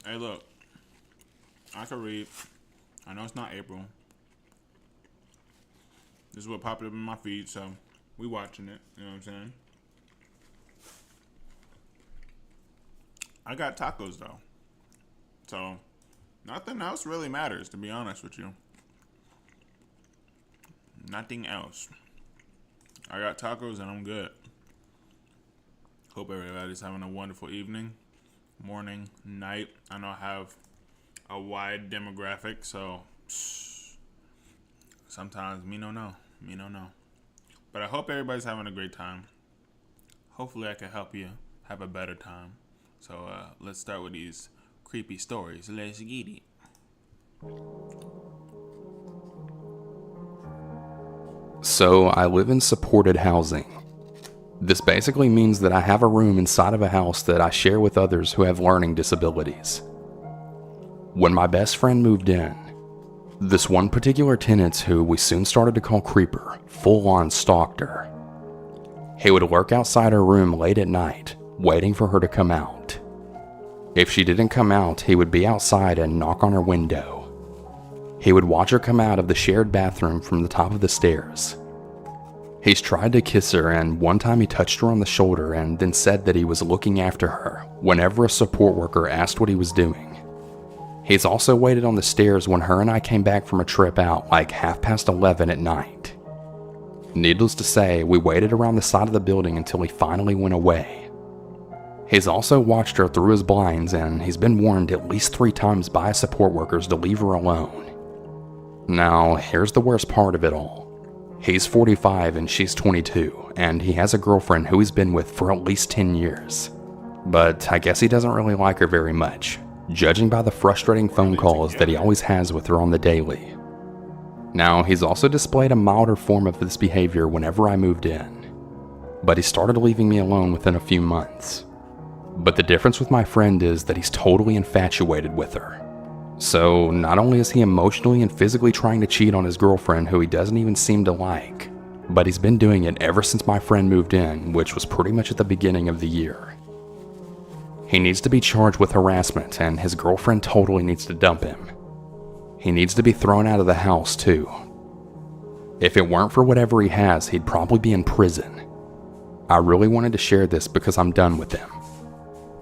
Hey, look, I can read. I know it's not April. This is what popped up in my feed, so we watching it. You know what I'm saying? I got tacos though, so nothing else really matters. To be honest with you, nothing else. I got tacos and I'm good. Hope everybody's having a wonderful evening, morning, night. I know I have a wide demographic, so sometimes me no know. But I hope everybody's having a great time. Hopefully I can help you have a better time. So let's start with these creepy stories. Let's get it. So I live in supported housing. This basically means that I have a room inside of a house that I share with others who have learning disabilities. When my best friend moved in, this one particular tenant who we soon started to call Creeper full-on stalked her. He would lurk outside her room late at night, waiting for her to come out. If she didn't come out, he would be outside and knock on her window. He would watch her come out of the shared bathroom from the top of the stairs. He's tried to kiss her, and one time he touched her on the shoulder and then said that he was looking after her whenever a support worker asked what he was doing. He's also waited on the stairs when her and I came back from a trip out like 11:30 at night. Needless to say, we waited around the side of the building until he finally went away. He's also watched her through his blinds, and he's been warned at least 3 times by support workers to leave her alone. Now, here's the worst part of it all. He's 45 and she's 22, and he has a girlfriend who he's been with for at least 10 years. But I guess he doesn't really like her very much, judging by the frustrating phone calls that he always has with her on the daily. Now, he's also displayed a milder form of this behavior whenever I moved in, but he started leaving me alone within a few months. But the difference with my friend is that he's totally infatuated with her. So not only is he emotionally and physically trying to cheat on his girlfriend who he doesn't even seem to like, but he's been doing it ever since my friend moved in, which was pretty much at the beginning of the year. He needs to be charged with harassment, and his girlfriend totally needs to dump him. He needs to be thrown out of the house too. If it weren't for whatever he has, he'd probably be in prison. I really wanted to share this because I'm done with him.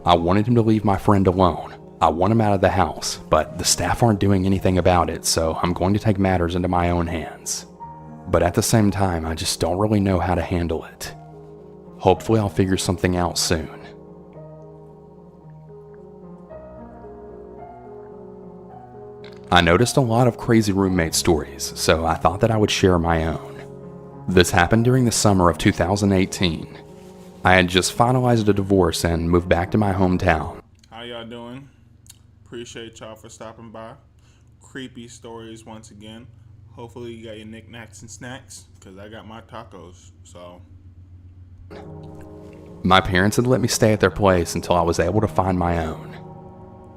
I wanted him to leave my friend alone. I want him out of the house, but the staff aren't doing anything about it, so I'm going to take matters into my own hands. But at the same time, I just don't really know how to handle it. Hopefully I'll figure something out soon. I noticed a lot of crazy roommate stories, so I thought that I would share my own. This happened during the summer of 2018. I had just finalized a divorce and moved back to my hometown. How y'all doing? Appreciate y'all for stopping by. Creepy stories once again. Hopefully you got your knickknacks and snacks, because I got my tacos, so. My parents had let me stay at their place until I was able to find my own.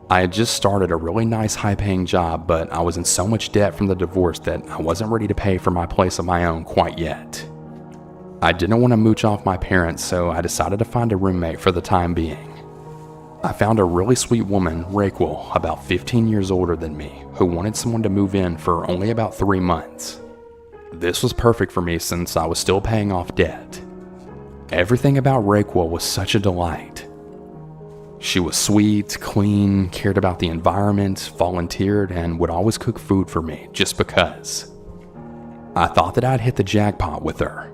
I had just started a really nice high-paying job, but I was in so much debt from the divorce that I wasn't ready to pay for my place of my own quite yet. I didn't want to mooch off my parents, so I decided to find a roommate for the time being. I found a really sweet woman, Raquel, about 15 years older than me, who wanted someone to move in for only about 3 months. This was perfect for me since I was still paying off debt. Everything about Raquel was such a delight. She was sweet, clean, cared about the environment, volunteered, and would always cook food for me just because. I thought that I'd hit the jackpot with her.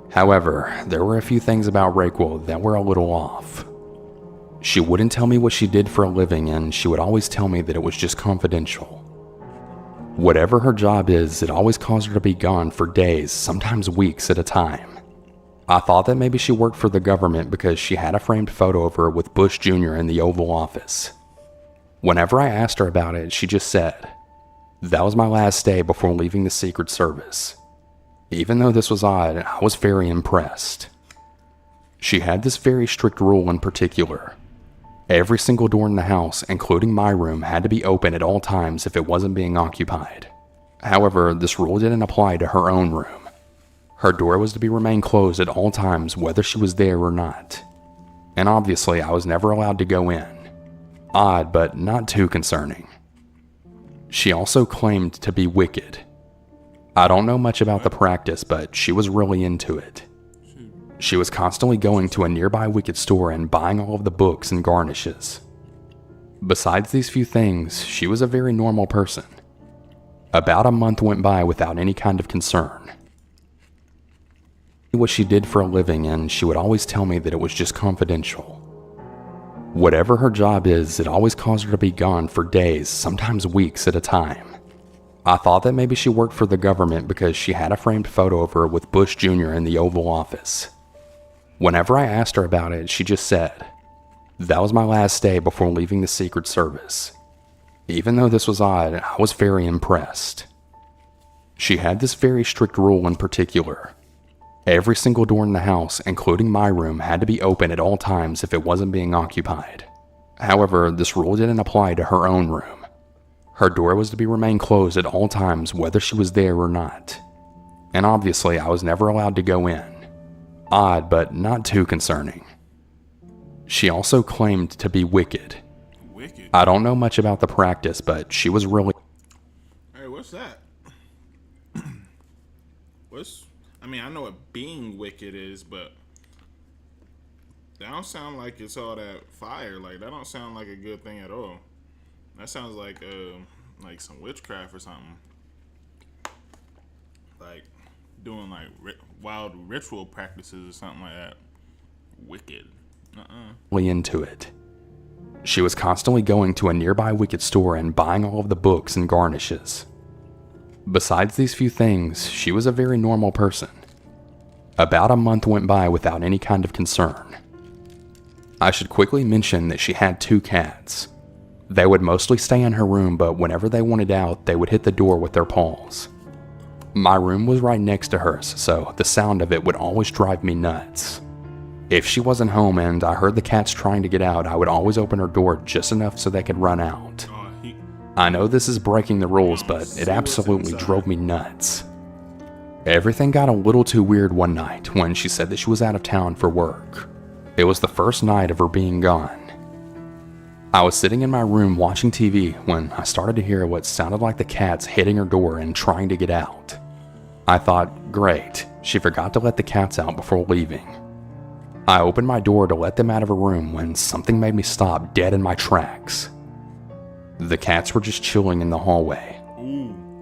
However, there were a few things about Raquel that were a little off. She wouldn't tell me what she did for a living, and she would always tell me that it was just confidential. Whatever her job is, it always caused her to be gone for days, sometimes weeks at a time. I thought that maybe she worked for the government because she had a framed photo of her with Bush Jr. in the Oval Office. Whenever I asked her about it, she just said, "That was my last day before leaving the Secret Service." Even though this was odd, I was very impressed. She had this very strict rule in particular. Every single door in the house, including my room, had to be open at all times if it wasn't being occupied. However, this rule didn't apply to her own room. Her door was to be remain closed at all times whether she was there or not. And obviously I was never allowed to go in. Odd, but not too concerning. She also claimed to be wicked. I don't know much about the practice, but she was really into it. She was constantly going to a nearby wicked store and buying all of the books and garnishes. Besides these few things, she was a very normal person. About a month went by without any kind of concern. What she did for a living, and she would always tell me that it was just confidential. Whatever her job is, it always caused her to be gone for days, sometimes weeks at a time. I thought that maybe she worked for the government because she had a framed photo of her with Bush Jr. in the Oval Office. Whenever I asked her about it, she just said, "That was my last day before leaving the Secret Service." Even though this was odd, I was very impressed. She had this very strict rule in particular. Every single door in the house, including my room, had to be open at all times if it wasn't being occupied. However, this rule didn't apply to her own room. Her door was to be remain closed at all times whether she was there or not. And obviously, I was never allowed to go in. Odd, but not too concerning. She also claimed to be wicked. Wicked? I don't know much about the practice, but she was really... Hey, what's that? I mean, I know what being wicked is, but that don't sound like it's all that fire. Like, that don't sound like a good thing at all. That sounds like some witchcraft or something. Like doing like wild ritual practices or something like that. Wicked. into it. She was constantly going to a nearby wicked store and buying all of the books and garnishes. Besides these few things, she was a very normal person. About a month went by without any kind of concern. I should quickly mention that she had 2 cats. They would mostly stay in her room, but whenever they wanted out, they would hit the door with their paws. My room was right next to hers, so the sound of it would always drive me nuts. If she wasn't home and I heard the cats trying to get out, I would always open her door just enough so they could run out. I know this is breaking the rules, but it absolutely drove me nuts. Everything got a little too weird one night when she said that she was out of town for work. It was the first night of her being gone. I was sitting in my room watching TV when I started to hear what sounded like the cats hitting her door and trying to get out. I thought, great, she forgot to let the cats out before leaving. I opened my door to let them out of her room when something made me stop dead in my tracks. The cats were just chilling in the hallway.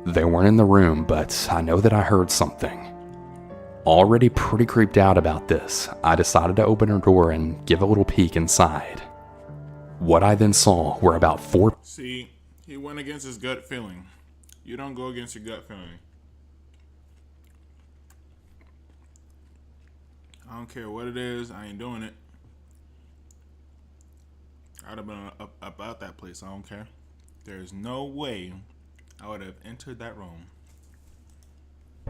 They weren't in the room, but I know that I heard something. Already pretty creeped out about this, I decided to open her door and give a little peek inside. What I then saw were about 4... See, he went against his gut feeling. You don't go against your gut feeling. I don't care what it is, I ain't doing it. I'd have been about that place, I don't care. There's no way I would have entered that room.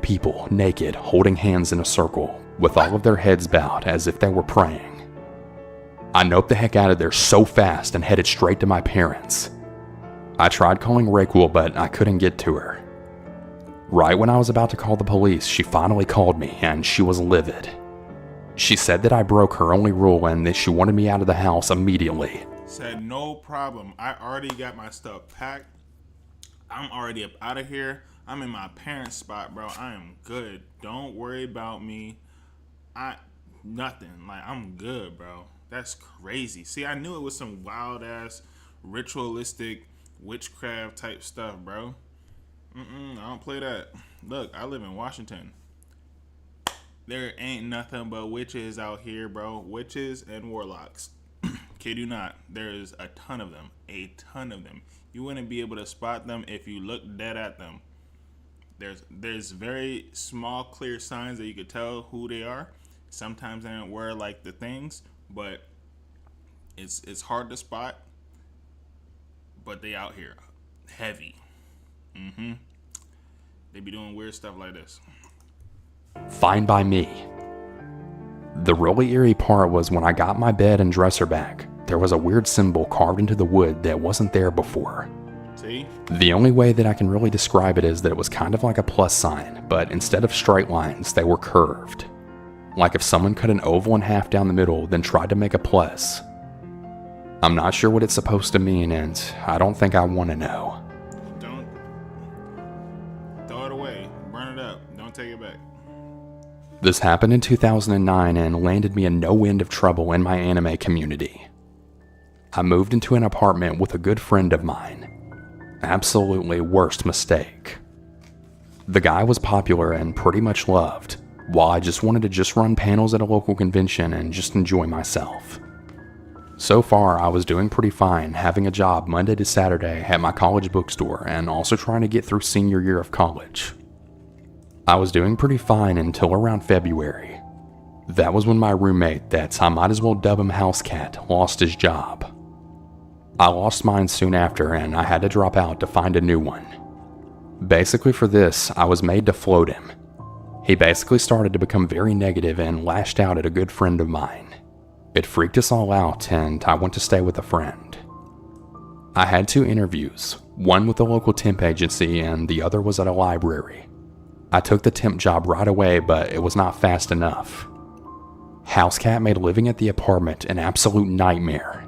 People, naked, holding hands in a circle, with all of their heads bowed as if they were praying. I noped the heck out of there so fast and headed straight to my parents. I tried calling Raquel, but I couldn't get to her. Right when I was about to call the police, she finally called me, and she was livid. She said that I broke her only rule and that she wanted me out of the house immediately. Said no problem. I already got my stuff packed. I'm already up out of here. I'm in my parents' spot, bro. I am good. Don't worry about me. Nothing. Like, I'm good, bro. That's crazy. See, I knew it was some wild ass ritualistic witchcraft type stuff, bro. I don't play that. Look, I live in Washington. There ain't nothing but witches out here, bro. Witches and warlocks. Kid you not. There is a ton of them. A ton of them. You wouldn't be able to spot them if you look dead at them. There's very small, clear signs that you could tell who they are. Sometimes they don't wear like the things, but it's hard to spot. But they out here, heavy. They be doing weird stuff like this. Fine by me. The really eerie part was when I got my bed and dresser back, there was a weird symbol carved into the wood that wasn't there before. See? The only way that I can really describe it is that it was kind of like a plus sign, but instead of straight lines, they were curved. Like if someone cut an oval in half down the middle, then tried to make a plus. I'm not sure what it's supposed to mean, and I don't think I want to know. Don't throw it away. Burn it up. Don't take it back. This happened in 2009 and landed me in no end of trouble in my anime community. I moved into an apartment with a good friend of mine. Absolutely worst mistake. The guy was popular and pretty much loved, while I just wanted to just run panels at a local convention and just enjoy myself. So far, I was doing pretty fine, having a job Monday to Saturday at my college bookstore and also trying to get through senior year of college. I was doing pretty fine until around February. That was when my roommate, that I might as well dub him House Cat, lost his job. I lost mine soon after and I had to drop out to find a new one. Basically for this, I was made to float him. He basically started to become very negative and lashed out at a good friend of mine. It freaked us all out and I went to stay with a friend. I had 2 interviews, one with a local temp agency and the other was at a library. I took the temp job right away, but it was not fast enough. Housecat made living at the apartment an absolute nightmare.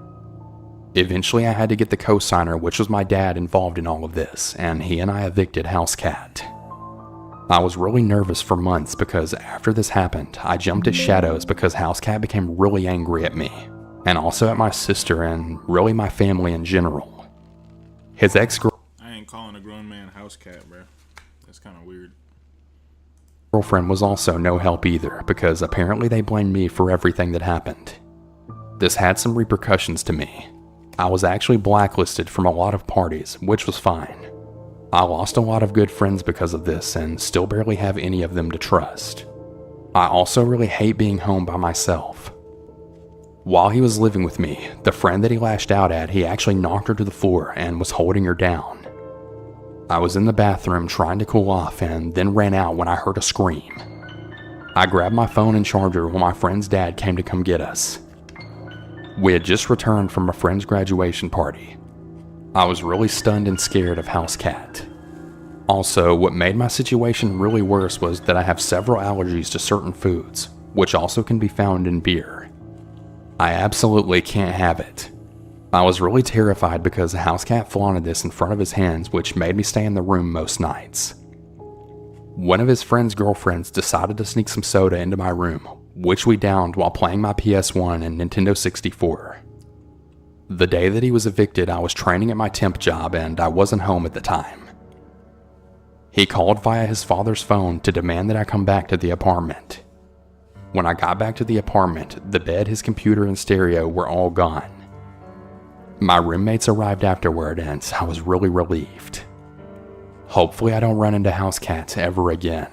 Eventually I had to get the co-signer, which was my dad, involved in all of this, and he and I evicted Housecat. I was really nervous for months because after this happened, I jumped at shadows because Housecat became really angry at me, and also at my sister and really my family in general. His ex-girlfriend I ain't calling a grown man house cat, bro. That's kind of weird. was also no help either because apparently they blamed me for everything that happened. This had some repercussions to me. I was actually blacklisted from a lot of parties, which was fine. I lost a lot of good friends because of this and still barely have any of them to trust. I also really hate being home by myself. While he was living with me, the friend that he lashed out at, he actually knocked her to the floor and was holding her down. I was in the bathroom trying to cool off and then ran out when I heard a scream. I grabbed my phone and charger when my friend's dad came to come get us. We had just returned from a friend's graduation party. I was really stunned and scared of Housecat. Also, what made my situation really worse was that I have several allergies to certain foods, which also can be found in beer. I absolutely can't have it. I was really terrified because Housecat flaunted this in front of his hands, which made me stay in the room most nights. One of his friend's girlfriends decided to sneak some soda into my room, which we downed while playing my PS1 and Nintendo 64. The day that he was evicted, I was training at my temp job and I wasn't home at the time. He called via his father's phone to demand that I come back to the apartment. When I got back to the apartment, the bed, his computer, and stereo were all gone. My roommates arrived afterward and I was really relieved. Hopefully I don't run into Housecats ever again.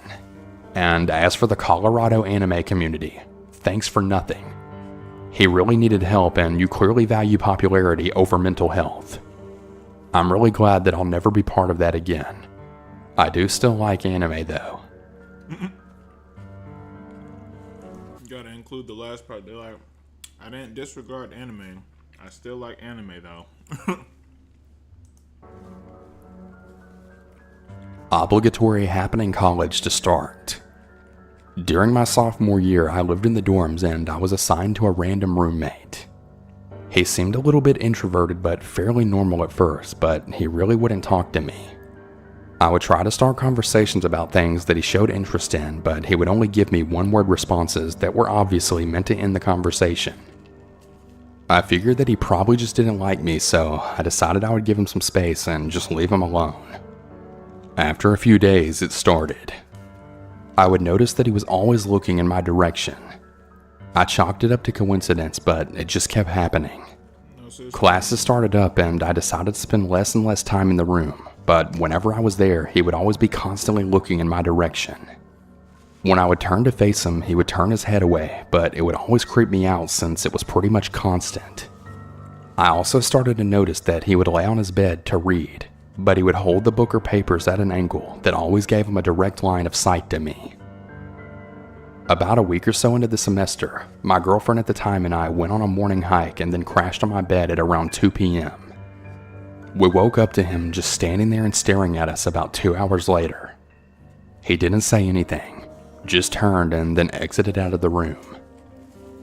And as for the Colorado anime community, thanks for nothing. He really needed help and you clearly value popularity over mental health. I'm really glad that I'll never be part of that again. I do still like anime though. You gotta include the last part. They're like, I didn't disregard anime. I still like anime though. Obligatory happening college to start. During my sophomore year, I lived in the dorms and I was assigned to a random roommate. He seemed a little bit introverted but fairly normal at first, but he really wouldn't talk to me. I would try to start conversations about things that he showed interest in, but he would only give me one-word responses that were obviously meant to end the conversation. I figured that he probably just didn't like me, so I decided I would give him some space and just leave him alone. After a few days, it started. I would notice that he was always looking in my direction. I chalked it up to coincidence, but it just kept happening. Classes started up and I decided to spend less and less time in the room, but whenever I was there, he would always be constantly looking in my direction. When I would turn to face him, he would turn his head away, but it would always creep me out since it was pretty much constant. I also started to notice that he would lay on his bed to read, but he would hold the book or papers at an angle that always gave him a direct line of sight to me. About a week or so into the semester, my girlfriend at the time and I went on a morning hike and then crashed on my bed at around 2 p.m. We woke up to him just standing there and staring at us about 2 hours later. He didn't say anything, just turned and then exited out of the room.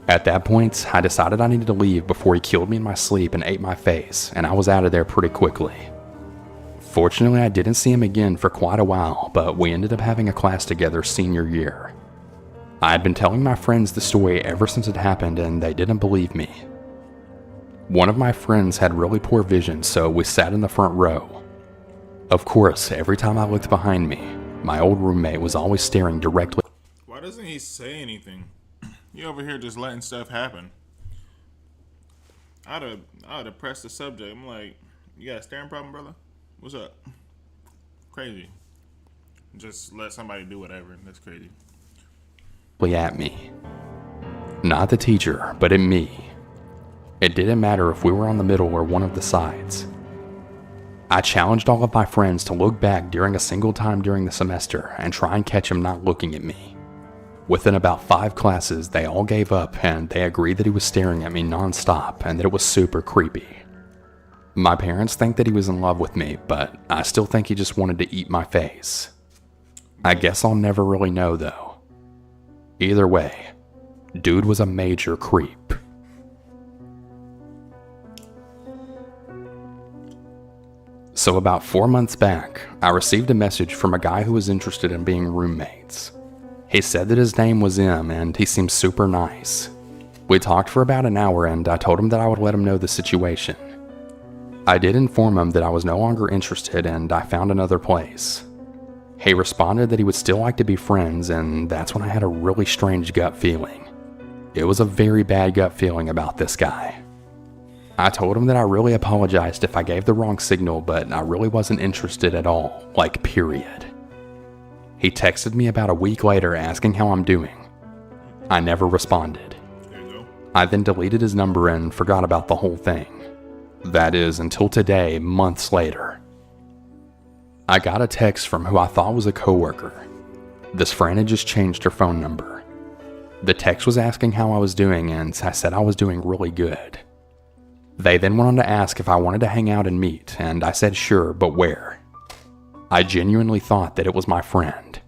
At that point, I decided I needed to leave before he killed me in my sleep and ate my face, and I was out of there pretty quickly. Fortunately, I didn't see him again for quite a while, but we ended up having a class together senior year. I had been telling my friends the story ever since it happened, and they didn't believe me. One of my friends had really poor vision, so we sat in the front row. Of course, every time I looked behind me, my old roommate was always staring directly. Why doesn't he say anything? You over here just letting stuff happen. I'd have pressed the subject. I'm like, you got a staring problem, brother? What's up? Crazy. Just let somebody do whatever. That's crazy. At me. Not the teacher, but at me. It didn't matter if we were on the middle or one of the sides. I challenged all of my friends to look back during a single time during the semester and try and catch him not looking at me. Within about 5 classes, they all gave up and they agreed that he was staring at me nonstop and that it was super creepy. My parents think that he was in love with me, but I still think he just wanted to eat my face. I guess I'll never really know though. Either way, dude was a major creep. So about 4 months back, I received a message from a guy who was interested in being roommates. He said that his name was M and he seemed super nice. We talked for about an hour and I told him that I would let him know the situation. I did inform him that I was no longer interested and I found another place. He responded that he would still like to be friends, and that's when I had a really strange gut feeling. It was a very bad gut feeling about this guy. I told him that I really apologized if I gave the wrong signal, but I really wasn't interested at all, like period. He texted me about a week later asking how I'm doing. I never responded. There you go. I then deleted his number and forgot about the whole thing. That is, until today, months later. I got a text from who I thought was a coworker. This friend had just changed her phone number. The text was asking how I was doing, and I said I was doing really good. They then went on to ask if I wanted to hang out and meet, and I said sure, but where? I genuinely thought that it was my friend.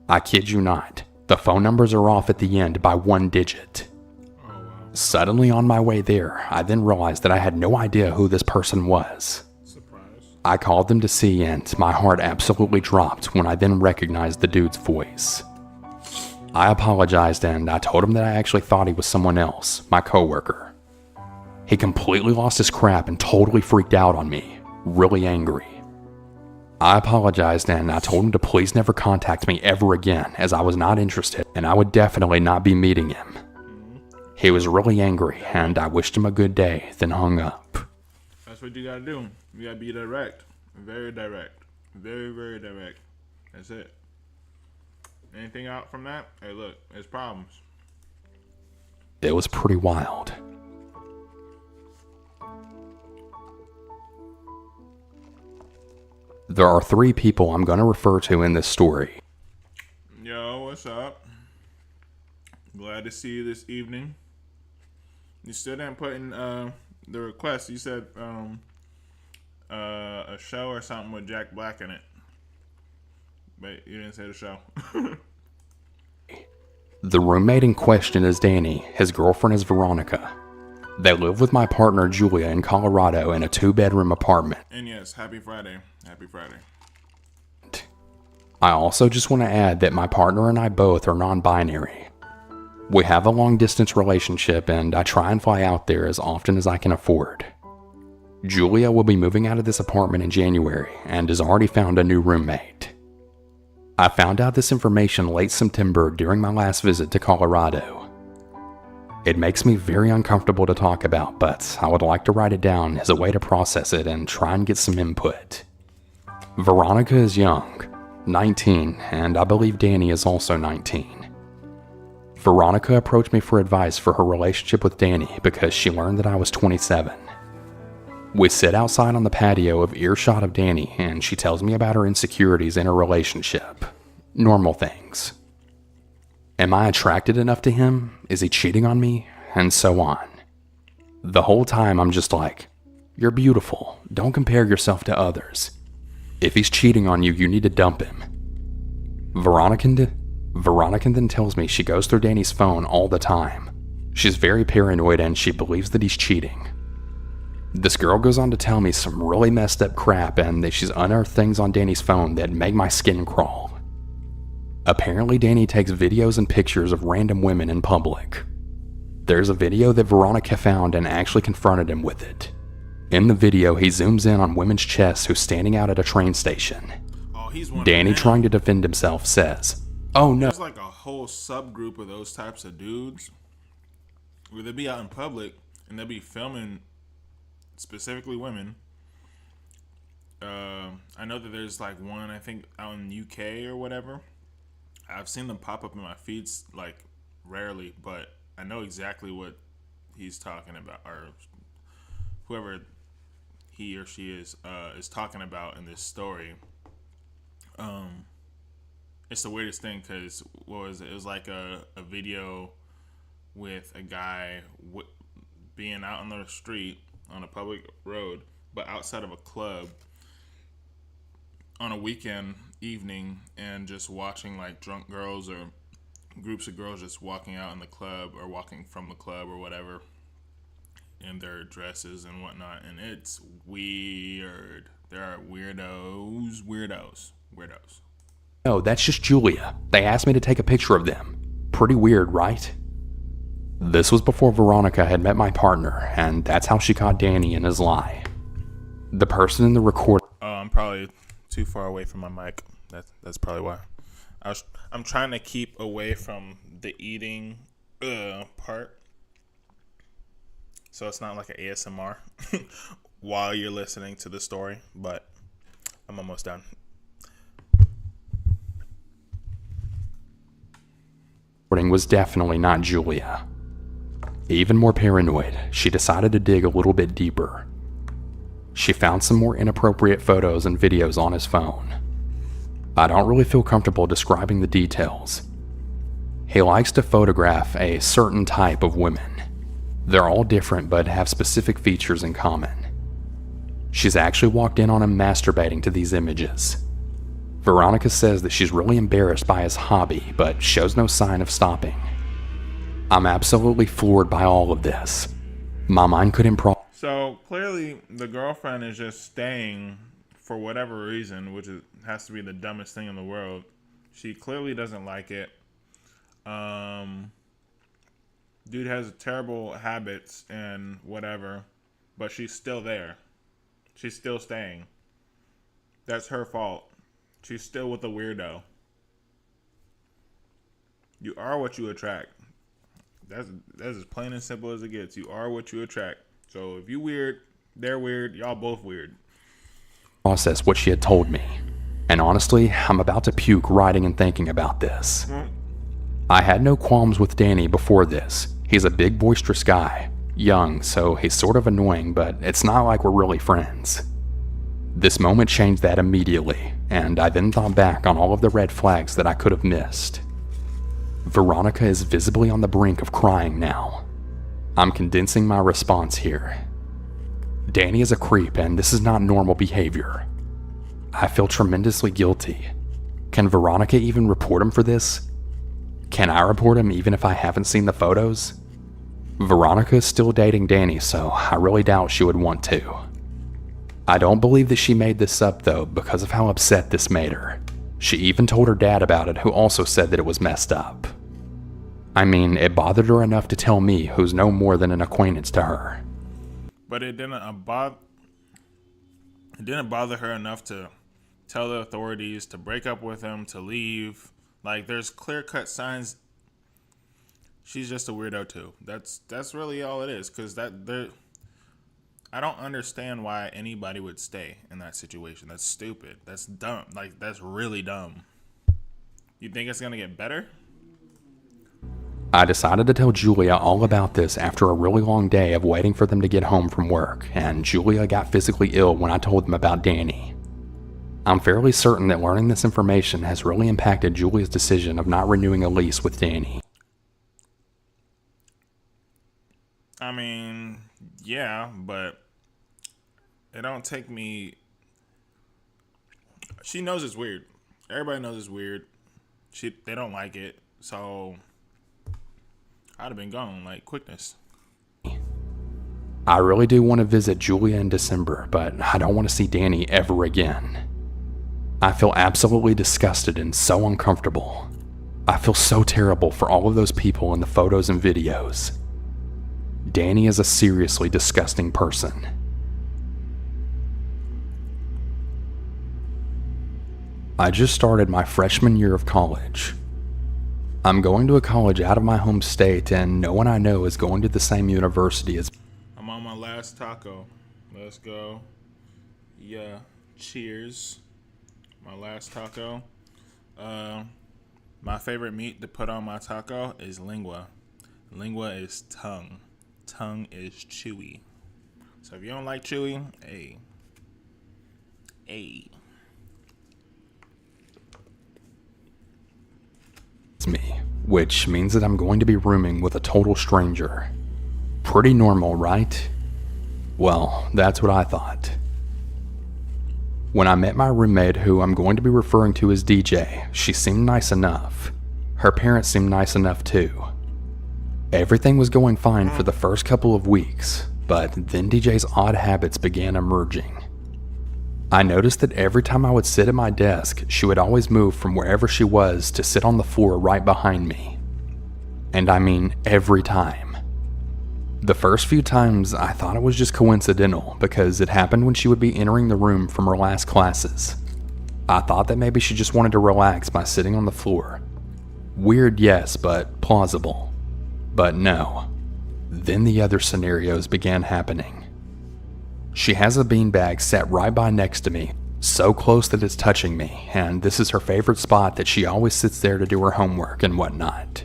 I kid you not, the phone numbers are off at the end by 1 digit. Oh, wow. Suddenly on my way there, I then realized that I had no idea who this person was. Surprise. I called them to see, and my heart absolutely dropped when I then recognized the dude's voice. I apologized and I told him that I actually thought he was someone else, my coworker. He completely lost his crap and totally freaked out on me, really angry. I apologized and I told him to please never contact me ever again, as I was not interested and I would definitely not be meeting him. He was really angry and I wished him a good day, then hung up. That's what you gotta do. You gotta be direct. Very direct. Very, very direct. That's it. Anything out from that? Hey, look, there's problems. It was pretty wild. There are 3 people I'm going to refer to in this story. Yo, what's up? Glad to see you this evening. You still didn't put in the request. You said a show or something with Jack Black in it. But you didn't say the show. The roommate in question is Danny. His girlfriend is Veronica. They live with my partner Julia in Colorado in a 2-bedroom apartment. And yes, happy Friday. Happy Friday. I also just want to add that my partner and I both are non-binary. We have a long-distance relationship and I try and fly out there as often as I can afford. Julia will be moving out of this apartment in January and has already found a new roommate. I found out this information late September during my last visit to Colorado. It makes me very uncomfortable to talk about, but I would like to write it down as a way to process it and try and get some input. Veronica is young, 19, and I believe Danny is also 19. Veronica approached me for advice for her relationship with Danny because she learned that I was 27. We sit outside on the patio of earshot of Danny, and she tells me about her insecurities in her relationship. Normal things. Am I attracted enough to him? Is he cheating on me? And so on. The whole time I'm just like, you're beautiful. Don't compare yourself to others. If he's cheating on you, you need to dump him. Veronica then tells me she goes through Danny's phone all the time. She's very paranoid and she believes that he's cheating. This girl goes on to tell me some really messed up crap and that she's unearthed things on Danny's phone that make my skin crawl. Apparently, Danny takes videos and pictures of random women in public. There's a video that Veronica found and actually confronted him with it. In the video, he zooms in on women's chests who's standing out at a train station. Danny, trying to defend himself, says, "Oh no." There's like a whole subgroup of those types of dudes where they'll be out in public and they'll be filming specifically women. I know that there's like one, I think, out in the UK or whatever. I've seen them pop up in my feeds like rarely, but I know exactly what he's talking about, or whoever he or she is talking about in this story. It's the weirdest thing because what was it? It was like a video with a guy being out on the street on a public road, but outside of a club on a weekend evening, and just watching like drunk girls or groups of girls just walking out in the club or walking from the club or whatever in their dresses and whatnot. And it's weird. There are weirdos. No, that's just Julia. They asked me to take a picture of them. Pretty weird, right? This was before Veronica had met my partner, and that's how she caught Danny in his lie. The person in the record. I'm probably too far away from my mic. That's probably why. I'm trying to keep away from the eating part, so it's not like an ASMR while you're listening to the story. But I'm almost done. Was definitely not Julia. Even more paranoid, she decided to dig a little bit deeper. She found some more inappropriate photos and videos on his phone. I don't really feel comfortable describing the details. He likes to photograph a certain type of women. They're all different but have specific features in common. She's actually walked in on him masturbating to these images. Veronica says that she's really embarrassed by his hobby, but shows no sign of stopping. I'm absolutely floored by all of this. My mind couldn't So clearly the girlfriend is just staying for whatever reason, which has to be the dumbest thing in the world. She clearly doesn't like it. Dude has terrible habits and whatever, but she's still there. She's still staying. That's her fault. She's still with a weirdo. You are what you attract. That's as plain and simple as it gets. You are what you attract. So if you weird, they're weird. Y'all both weird. Process what she had told me. And honestly, I'm about to puke writing and thinking about this. I had no qualms with Danny before this. He's a big, boisterous guy. Young, so he's sort of annoying, but it's not like we're really friends. This moment changed that immediately, and I then thought back on all of the red flags that I could have missed. Veronica is visibly on the brink of crying now. I'm condensing my response here. Danny is a creep, and this is not normal behavior. I feel tremendously guilty. Can Veronica even report him for this? Can I report him even if I haven't seen the photos? Veronica is still dating Danny, so I really doubt she would want to. I don't believe that she made this up though because of how upset this made her. She even told her dad about it, who also said that it was messed up. I mean, it bothered her enough to tell me, who's no more than an acquaintance to her. But it didn't bother her enough to tell the authorities, to break up with him, to leave. Like, there's clear-cut signs she's just a weirdo too. That's really all it is. Because I don't understand why anybody would stay in that situation. That's stupid. That's dumb. Like, that's really dumb. You think it's gonna get better? I decided to tell Julia all about this after a really long day of waiting for them to get home from work, and Julia got physically ill when I told them about Danny. I'm fairly certain that learning this information has really impacted Julia's decision of not renewing a lease with Danny. I mean, yeah, but it don't take me... She knows it's weird. Everybody knows it's weird. They don't like it, so... I'd have been gone like quickness. I really do want to visit Julia in December, but I don't want to see Danny ever again. I feel absolutely disgusted and so uncomfortable. I feel so terrible for all of those people in the photos and videos. Danny is a seriously disgusting person. I just started my freshman year of college. I'm going to a college out of my home state, and no one I know is going to the same university as. I'm on my last taco. Let's go. Yeah. Cheers. My last taco. My favorite meat to put on my taco is lingua. Lingua is tongue. Tongue is chewy. So if you don't like chewy, hey. It's me, which means that I'm going to be rooming with a total stranger. Pretty normal, right? Well, that's what I thought. When I met my roommate, who I'm going to be referring to as DJ, she seemed nice enough. Her parents seemed nice enough too. Everything was going fine for the first couple of weeks, but then DJ's odd habits began emerging. I noticed that every time I would sit at my desk, she would always move from wherever she was to sit on the floor right behind me. And I mean every time. The first few times I thought it was just coincidental because it happened when she would be entering the room from her last classes. I thought that maybe she just wanted to relax by sitting on the floor. Weird, yes, but plausible. But no. Then the other scenarios began happening. She has a beanbag set right by next to me, so close that it's touching me, and this is her favorite spot that she always sits there to do her homework and whatnot.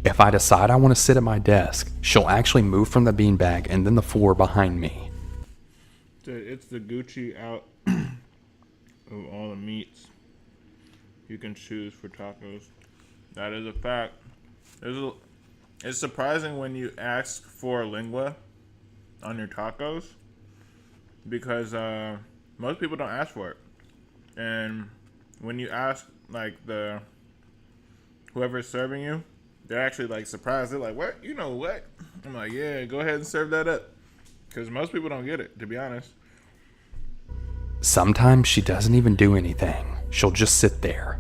If I decide I want to sit at my desk, she'll actually move from the beanbag and then the floor behind me. It's the Gucci out of all the meats you can choose for tacos. That is a fact. It's surprising when you ask for lingua on your tacos because most people don't ask for it. And when you ask, like, whoever's serving you, they're actually, like, surprised. They're like, what? You know what? I'm like, yeah, go ahead and serve that up. Because most people don't get it, to be honest. Sometimes she doesn't even do anything. She'll just sit there.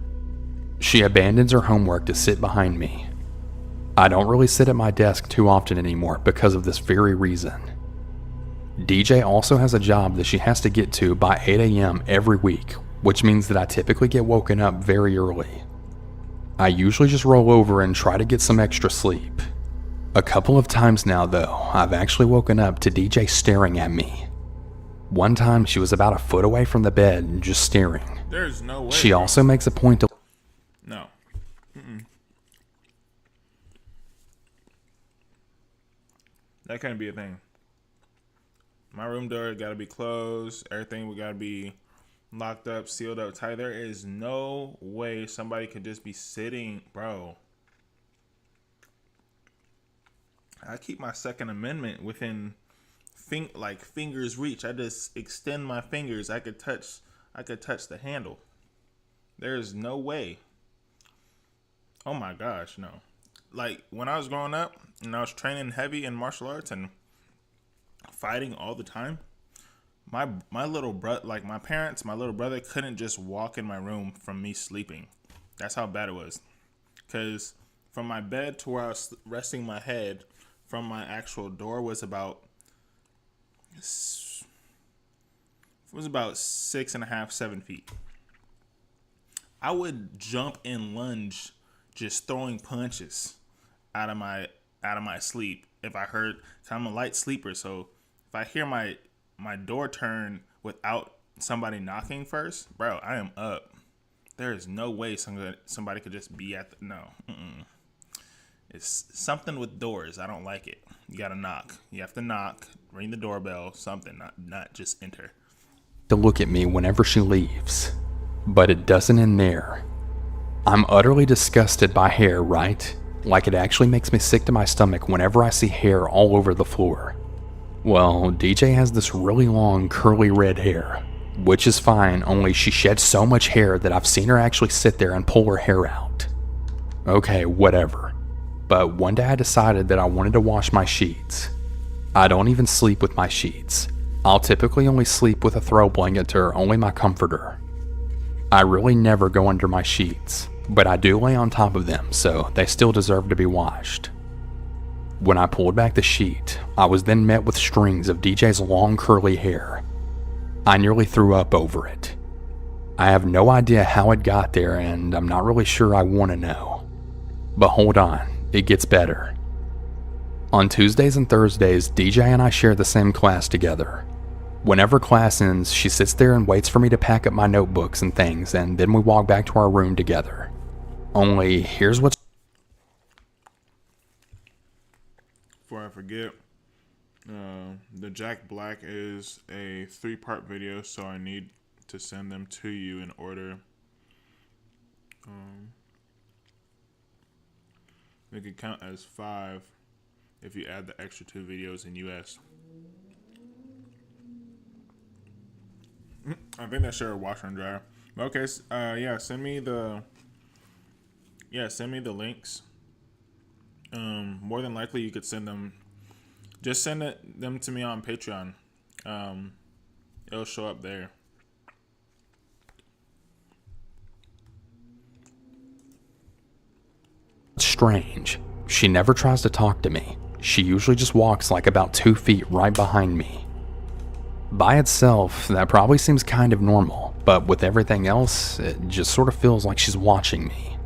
She abandons her homework to sit behind me. I don't really sit at my desk too often anymore because of this very reason. DJ also has a job that she has to get to by 8 a.m. every week, which means that I typically get woken up very early. I usually just roll over and try to get some extra sleep. A couple of times now, though, I've actually woken up to DJ staring at me. One time she was about a foot away from the bed and just staring. There's no way. She also makes a point to... No. That can't be a thing. My room door got to be closed. Everything we got to be locked up, sealed up tight. There is no way somebody could just be sitting, bro. I keep my Second Amendment within fingers reach. I just extend my fingers. I could touch the handle. There is no way. Oh my gosh, no. Like when I was growing up and I was training heavy in martial arts and fighting all the time, my little brother, like my parents, my little brother couldn't just walk in my room from me sleeping. That's how bad it was. Because from my bed to where I was resting my head from my actual door was about 6.5, 7 feet. I would jump and lunge, just throwing punches out of my sleep. If I heard, I'm a light sleeper, so if I hear my door turn without somebody knocking first, bro, I am up. There is no way somebody could just be at the, no. It's something with doors. I don't like it. You gotta knock. You have to knock, ring the doorbell, something, not just enter. To look at me whenever she leaves. But it doesn't end there. I'm utterly disgusted by hair, right? Like it actually makes me sick to my stomach whenever I see hair all over the floor. Well, DJ has this really long curly red hair, which is fine, only she sheds so much hair that I've seen her actually sit there and pull her hair out. Okay, whatever. but one day I decided that I wanted to wash my sheets. I don't even sleep with my sheets. I'll typically only sleep with a throw blanket or only my comforter. I really never go under my sheets, but I do lay on top of them, so they still deserve to be washed. When I pulled back the sheet, I was then met with strings of DJ's long curly hair. I nearly threw up over it. I have no idea how it got there, and I'm not really sure I want to know. But hold on, it gets better. On Tuesdays and Thursdays, DJ and I share the same class together. Whenever class ends, she sits there and waits for me to pack up my notebooks and things, and then we walk back to our room together. Only, here's what's... Before I forget, the Jack Black is a 3-part video, so I need to send them to you in order. They could count as 5 if you add the extra 2 videos in US. I think that's a washer and dryer. Okay, yeah, send me the links. More than likely you could send them. Just send them to me on Patreon. It'll show up there. Strange. She never tries to talk to me. She usually just walks like about 2 feet right behind me. By itself, that probably seems kind of normal, but with everything else, it just sort of feels like she's watching me.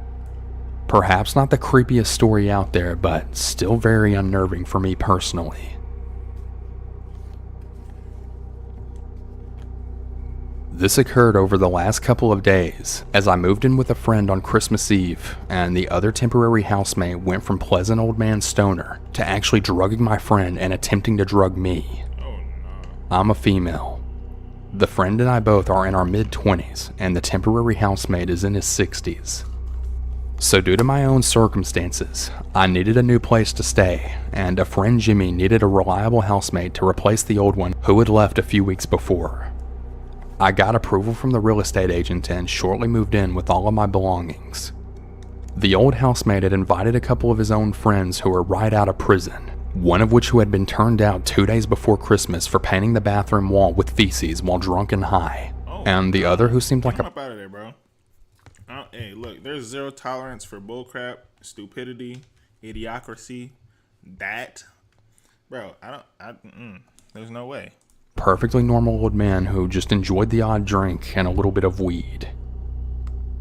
Perhaps not the creepiest story out there, but still very unnerving for me personally. This occurred over the last couple of days, as I moved in with a friend on Christmas Eve, and the other temporary housemate went from pleasant old man stoner to actually drugging my friend and attempting to drug me. Oh no. I'm a female. The friend and I both are in our mid-20s, and the temporary housemate is in his 60s. So due to my own circumstances, I needed a new place to stay, and a friend Jimmy needed a reliable housemate to replace the old one who had left a few weeks before. I got approval from the real estate agent and shortly moved in with all of my belongings. The old housemate had invited a couple of his own friends who were right out of prison, one of which who had been turned out 2 days before Christmas for painting the bathroom wall with feces while drunk and high, and the other who seemed like I'm up out of there, bro. Hey, look, there's zero tolerance for bullcrap, stupidity, idiocracy. Bro, there's no way. Perfectly normal old man who just enjoyed the odd drink and a little bit of weed.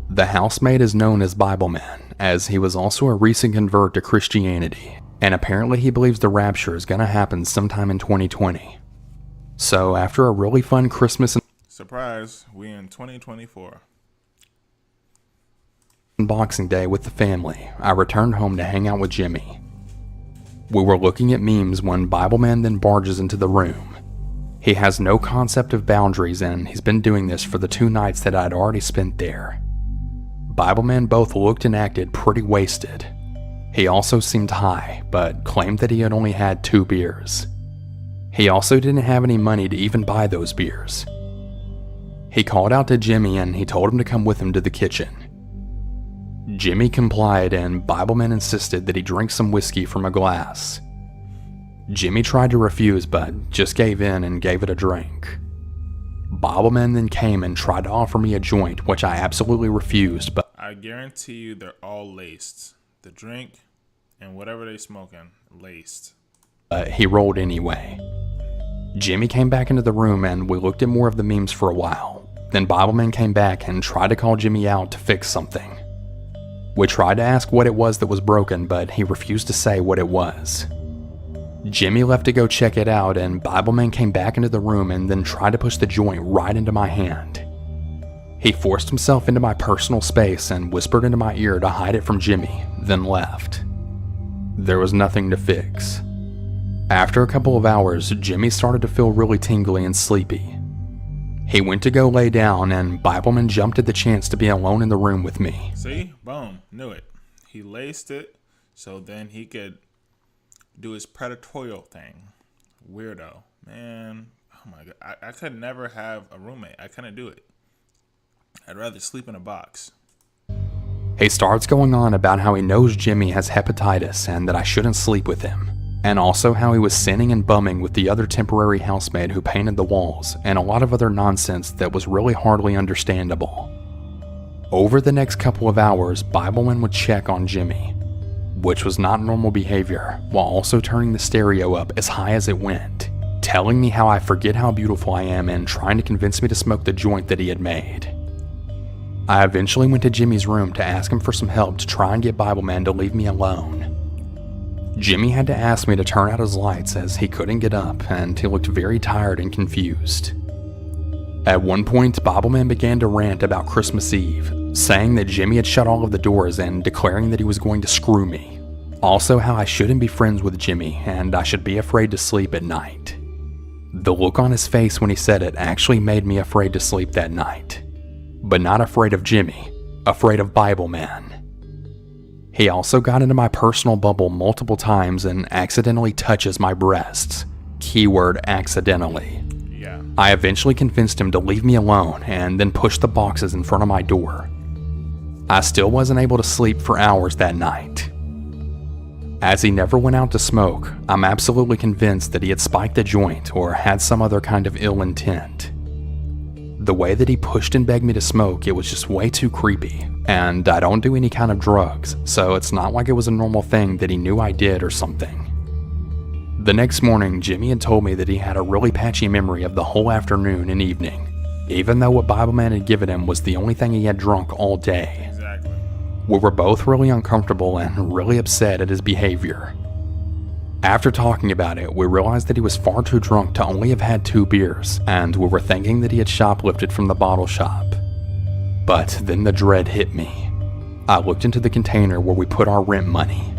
The housemate is known as Bible Man, as he was also a recent convert to Christianity, and apparently he believes the rapture is gonna happen sometime in 2020. So after a really fun Christmas and Surprise, we in 2024. Boxing Day with the family, I returned home to hang out with Jimmy. We were looking at memes when Bible Man then barges into the room. He has no concept of boundaries, and he's been doing this for the 2 nights that I'd already spent there. Bible Man both looked and acted pretty wasted. He also seemed high, but claimed that he had only had 2 beers. He also didn't have any money to even buy those beers. He called out to Jimmy and he told him to come with him to the kitchen. Jimmy complied, and Bible Man insisted that he drink some whiskey from a glass. Jimmy tried to refuse, but just gave in and gave it a drink. Bible Man then came and tried to offer me a joint, which I absolutely refused, but I guarantee you they're all laced. The drink and whatever they smoking, laced. He rolled anyway. Jimmy came back into the room and we looked at more of the memes for a while. Then Bible Man came back and tried to call Jimmy out to fix something. We tried to ask what it was that was broken, but he refused to say what it was. Jimmy left to go check it out, and Bible Man came back into the room and then tried to push the joint right into my hand. He forced himself into my personal space and whispered into my ear to hide it from Jimmy, then left. There was nothing to fix. After a couple of hours, Jimmy started to feel really tingly and sleepy. He went to go lay down, and Bible Man jumped at the chance to be alone in the room with me. See? Boom. Knew it. He laced it so then he could do his predatorial thing. Weirdo. Man. Oh my God. I could never have a roommate. I couldn't do it. I'd rather sleep in a box. He starts going on about how he knows Jimmy has hepatitis and that I shouldn't sleep with him, and also how he was sinning and bumming with the other temporary housemaid who painted the walls, and a lot of other nonsense that was really hardly understandable. Over the next couple of hours, Bibleman would check on Jimmy, which was not normal behavior, while also turning the stereo up as high as it went, telling me how I forget how beautiful I am and trying to convince me to smoke the joint that he had made. I eventually went to Jimmy's room to ask him for some help to try and get Bibleman to leave me alone. Jimmy had to ask me to turn out his lights as he couldn't get up and he looked very tired and confused. At one point, Bibleman began to rant about Christmas Eve, saying that Jimmy had shut all of the doors and declaring that he was going to screw me. Also how I shouldn't be friends with Jimmy and I should be afraid to sleep at night. The look on his face when he said it actually made me afraid to sleep that night. But not afraid of Jimmy, afraid of Bibleman. He also got into my personal bubble multiple times and accidentally touches my breasts. Keyword accidentally. Yeah. I eventually convinced him to leave me alone and then pushed the boxes in front of my door. I still wasn't able to sleep for hours that night. As he never went out to smoke, I'm absolutely convinced that he had spiked a joint or had some other kind of ill intent. The way that he pushed and begged me to smoke, it was just way too creepy, and I don't do any kind of drugs, so it's not like it was a normal thing that he knew I did or something. The next morning, Jimmy had told me that he had a really patchy memory of the whole afternoon and evening, even though what Bibleman had given him was the only thing he had drunk all day. Exactly. We were both really uncomfortable and really upset at his behavior. After talking about it, we realized that he was far too drunk to only have had 2 beers, and we were thinking that he had shoplifted from the bottle shop. But then the dread hit me. I looked into the container where we put our rent money.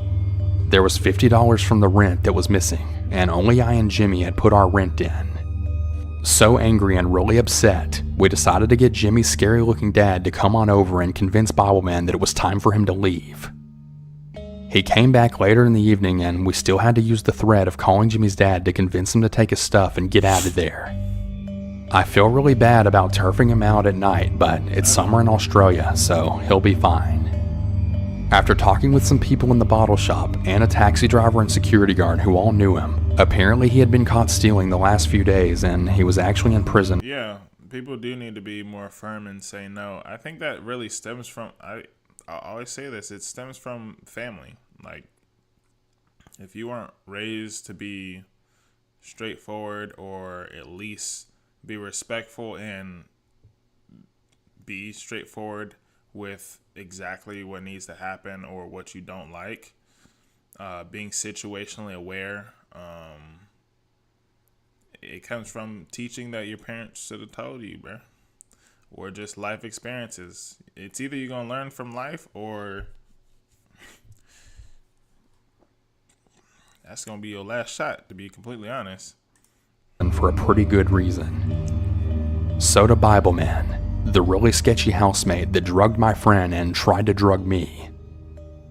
There was $50 from the rent that was missing, and only I and Jimmy had put our rent in. So angry and really upset, we decided to get Jimmy's scary-looking dad to come on over and convince Bibleman that it was time for him to leave. He came back later in the evening and we still had to use the threat of calling Jimmy's dad to convince him to take his stuff and get out of there. I feel really bad about turfing him out at night, but it's summer in Australia, so he'll be fine. After talking with some people in the bottle shop and a taxi driver and security guard who all knew him, apparently he had been caught stealing the last few days and he was actually in prison. Yeah, people do need to be more firm and say no. I think that really stems from, I always say this, it stems from family. Like, if you weren't raised to be straightforward or at least be respectful and be straightforward with exactly what needs to happen or what you don't like, being situationally aware, it comes from teaching that your parents should have told you, bro. Or just life experiences. It's either you're going to learn from life or that's going to be your last shot, to be completely honest. And for a pretty good reason. So to Bibleman, the really sketchy housemate that drugged my friend and tried to drug me.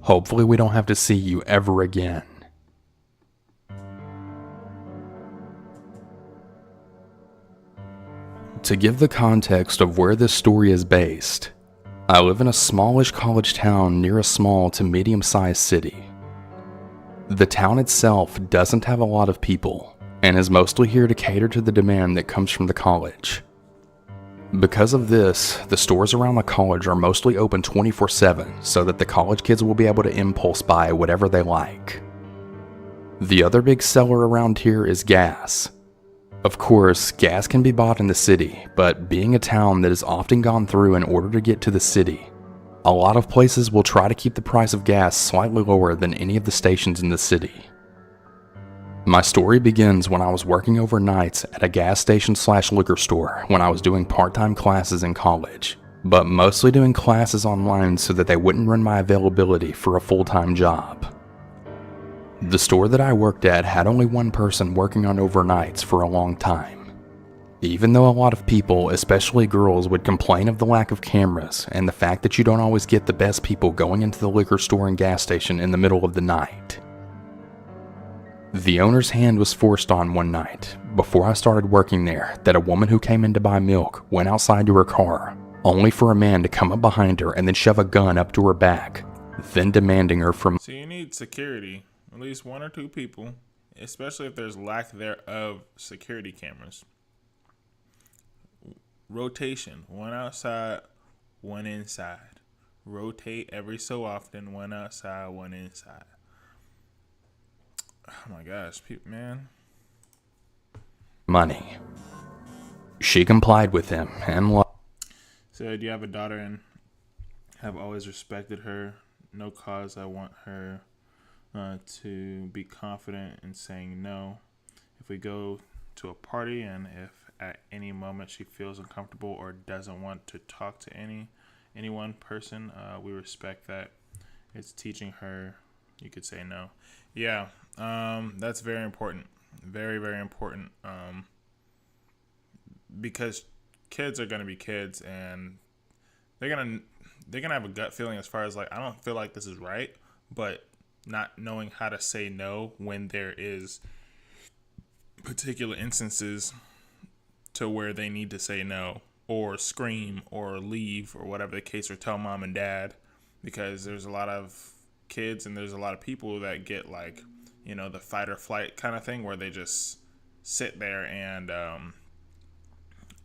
Hopefully we don't have to see you ever again. To give the context of where this story is based, I live in a smallish college town near a small to medium-sized city. The town itself doesn't have a lot of people, and is mostly here to cater to the demand that comes from the college. Because of this, the stores around the college are mostly open 24/7 so that the college kids will be able to impulse buy whatever they like. The other big seller around here is gas. Of course, gas can be bought in the city, but being a town that is often gone through in order to get to the city, a lot of places will try to keep the price of gas slightly lower than any of the stations in the city. My story begins when I was working overnights at a gas station / liquor store when I was doing part-time classes in college, but mostly doing classes online so that they wouldn't run my availability for a full-time job. The store that I worked at had only one person working on overnights for a long time. Even though a lot of people, especially girls, would complain of the lack of cameras and the fact that you don't always get the best people going into the liquor store and gas station in the middle of the night. The owner's hand was forced on one night, before I started working there, that a woman who came in to buy milk went outside to her car, only for a man to come up behind her and then shove a gun up to her back, then demanding her for So you need security, at least 1 or 2 people, especially if there's lack thereof security cameras. Rotation, 1 outside, 1 inside. Rotate every so often, 1 outside, 1 inside. Oh my gosh, man. money. She complied with him and Said, you have a daughter and have always respected her. No cause I want her to be confident in saying no. If we go to a party and if at any moment she feels uncomfortable or doesn't want to talk to any one person, we respect that. It's teaching her you could say no. Yeah, that's very important. Very, very important. Because kids are gonna be kids, and they're gonna have a gut feeling as far as like, I don't feel like this is right, but not knowing how to say no when there is particular instances to where they need to say no or scream or leave or whatever the case, or tell mom and dad, because there's a lot of kids and there's a lot of people that get like, the fight or flight kind of thing where they just sit there and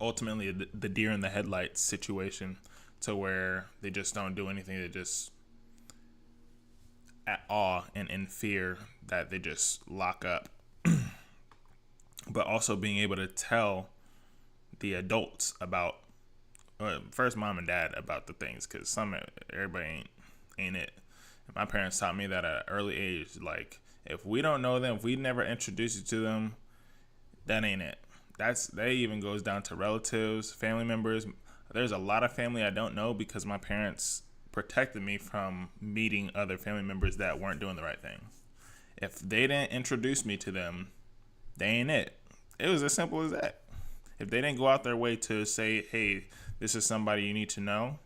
ultimately the deer in the headlights situation, to where they just don't do anything. They just at awe and in fear that they just lock up. But also being able to tell the adults about, first mom and dad about the things, because everybody ain't it. And my parents taught me that at an early age, like, if we don't know them, if we never introduce you to them, that ain't it. That even goes down to relatives, family members. There's a lot of family I don't know because my parents protected me from meeting other family members that weren't doing the right thing. If they didn't introduce me to them, they ain't it. It was as simple as that. If they didn't go out their way to say, hey, this is somebody you need to know,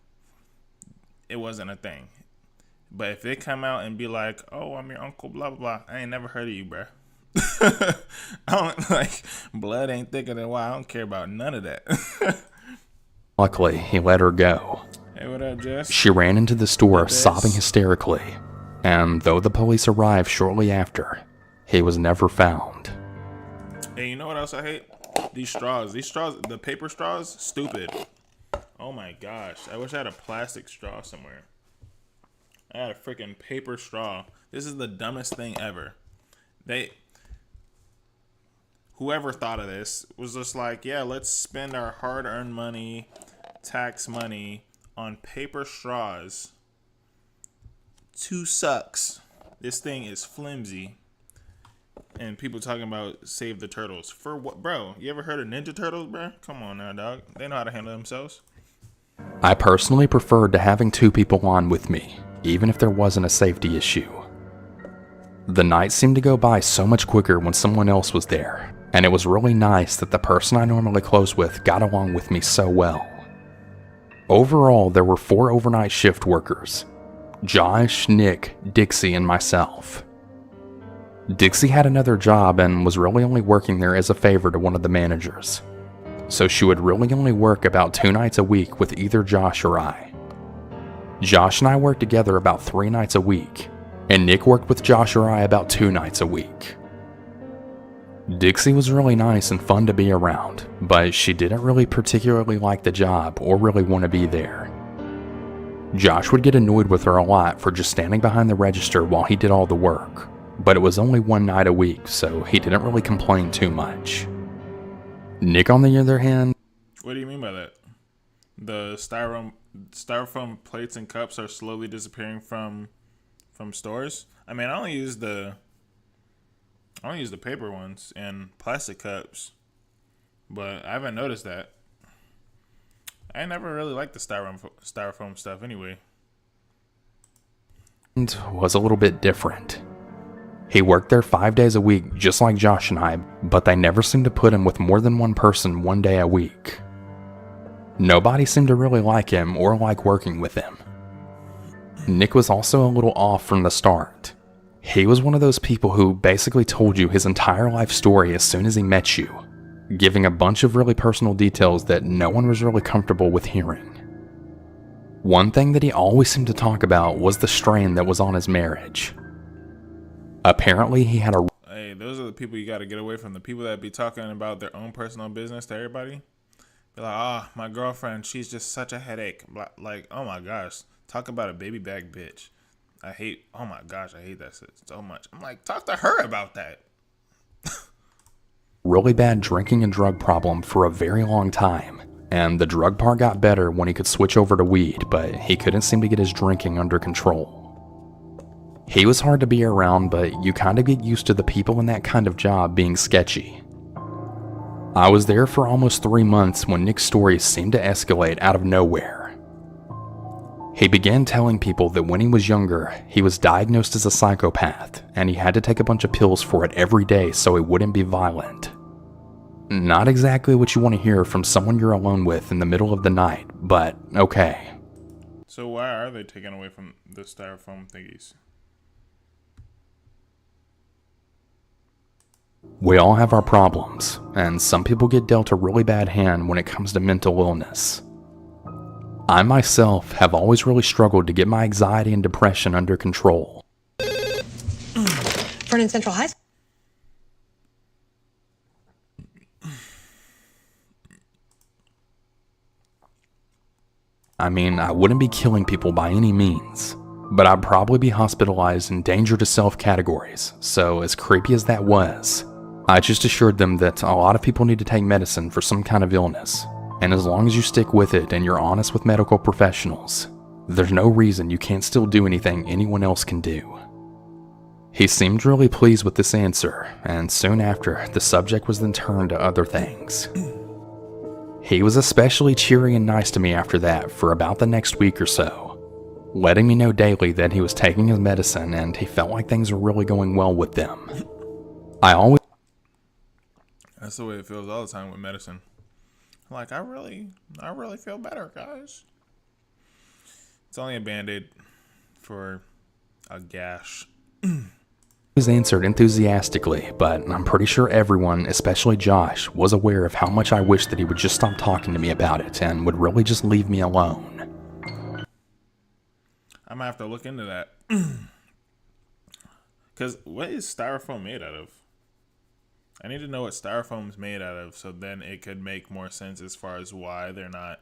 it wasn't a thing. But if they come out and be like, oh, I'm your uncle, blah, blah, blah, I ain't never heard of you, bruh. I don't, like, blood ain't thicker than wine. I don't care about none of that. luckily, he let her go. Hey, what up, Jess? She ran into the store sobbing hysterically, and though the police arrived shortly after, he was never found. Hey, you know what else I hate? These straws, the paper straws, stupid. Oh my gosh, I wish I had a plastic straw somewhere. I had a freaking paper straw. This is the dumbest thing ever. Whoever thought of this was just like, yeah, let's spend our hard-earned money, tax money, on paper straws. 2 sucks. This thing is flimsy. And people talking about save the turtles. For what, bro? You ever heard of Ninja Turtles, bro? Come on now, dog. They know how to handle themselves. I personally preferred to having 2 people on with me, even if there wasn't a safety issue. The night seemed to go by so much quicker when someone else was there, and it was really nice that the person I normally close with got along with me so well. Overall, there were 4 overnight shift workers: Josh, Nick, Dixie, and myself. Dixie had another job and was really only working there as a favor to one of the managers, so she would really only work about 2 nights a week with either Josh or I. Josh and I worked together about 3 nights a week, and Nick worked with Josh or I about 2 nights a week. Dixie was really nice and fun to be around, but she didn't really particularly like the job or really want to be there. Josh would get annoyed with her a lot for just standing behind the register while he did all the work, but it was only 1 night a week, so he didn't really complain too much. Nick, on the other hand... What do you mean by that? The styrofoam plates and cups are slowly disappearing from stores? I mean, I only use the paper ones and plastic cups, but I haven't noticed that. I never really liked the styrofoam stuff anyway. Was a little bit different. He worked there 5 days a week, just like Josh and I, but they never seemed to put him with more than one person 1 day a week. Nobody seemed to really like him or like working with him. Nick was also a little off from the start. He was one of those people who basically told you his entire life story as soon as he met you, giving a bunch of really personal details that no one was really comfortable with hearing. One thing that he always seemed to talk about was the strain that was on his marriage. Apparently, he had a... Hey, those are the people you got to get away from. The people that be talking about their own personal business to everybody. Be like, my girlfriend, she's just such a headache. Like, oh my gosh. Talk about a baby back bitch. I hate that so much. I'm like, talk to her about that. really bad drinking and drug problem for a very long time. And the drug part got better when he could switch over to weed, but he couldn't seem to get his drinking under control. He was hard to be around, but you kind of get used to the people in that kind of job being sketchy. I was there for almost 3 months when Nick's stories seemed to escalate out of nowhere. He began telling people that when he was younger, he was diagnosed as a psychopath, and he had to take a bunch of pills for it every day so he wouldn't be violent. Not exactly what you want to hear from someone you're alone with in the middle of the night, but okay. So why are they taken away from the styrofoam thingies? We all have our problems, and some people get dealt a really bad hand when it comes to mental illness. I myself have always really struggled to get my anxiety and depression under control. Vernon Central High School. I mean, I wouldn't be killing people by any means, but I'd probably be hospitalized in danger to self categories, so as creepy as that was, I just assured them that a lot of people need to take medicine for some kind of illness, and as long as you stick with it and you're honest with medical professionals, there's no reason you can't still do anything anyone else can do. He seemed really pleased with this answer, and soon after, the subject was then turned to other things. He was especially cheery and nice to me after that for about the next week or so, letting me know daily that he was taking his medicine and he felt like things were really going well with them. That's the way it feels all the time with medicine. Like, I really feel better, guys. It's only a Band-Aid for a gash. Always answered enthusiastically, but I'm pretty sure everyone, especially Josh, was aware of how much I wished that he would just stop talking to me about it and would really just leave me alone. I'm gonna have to look into that. Because what is styrofoam made out of? I need to know what styrofoam is made out of, so then it could make more sense as far as why they're not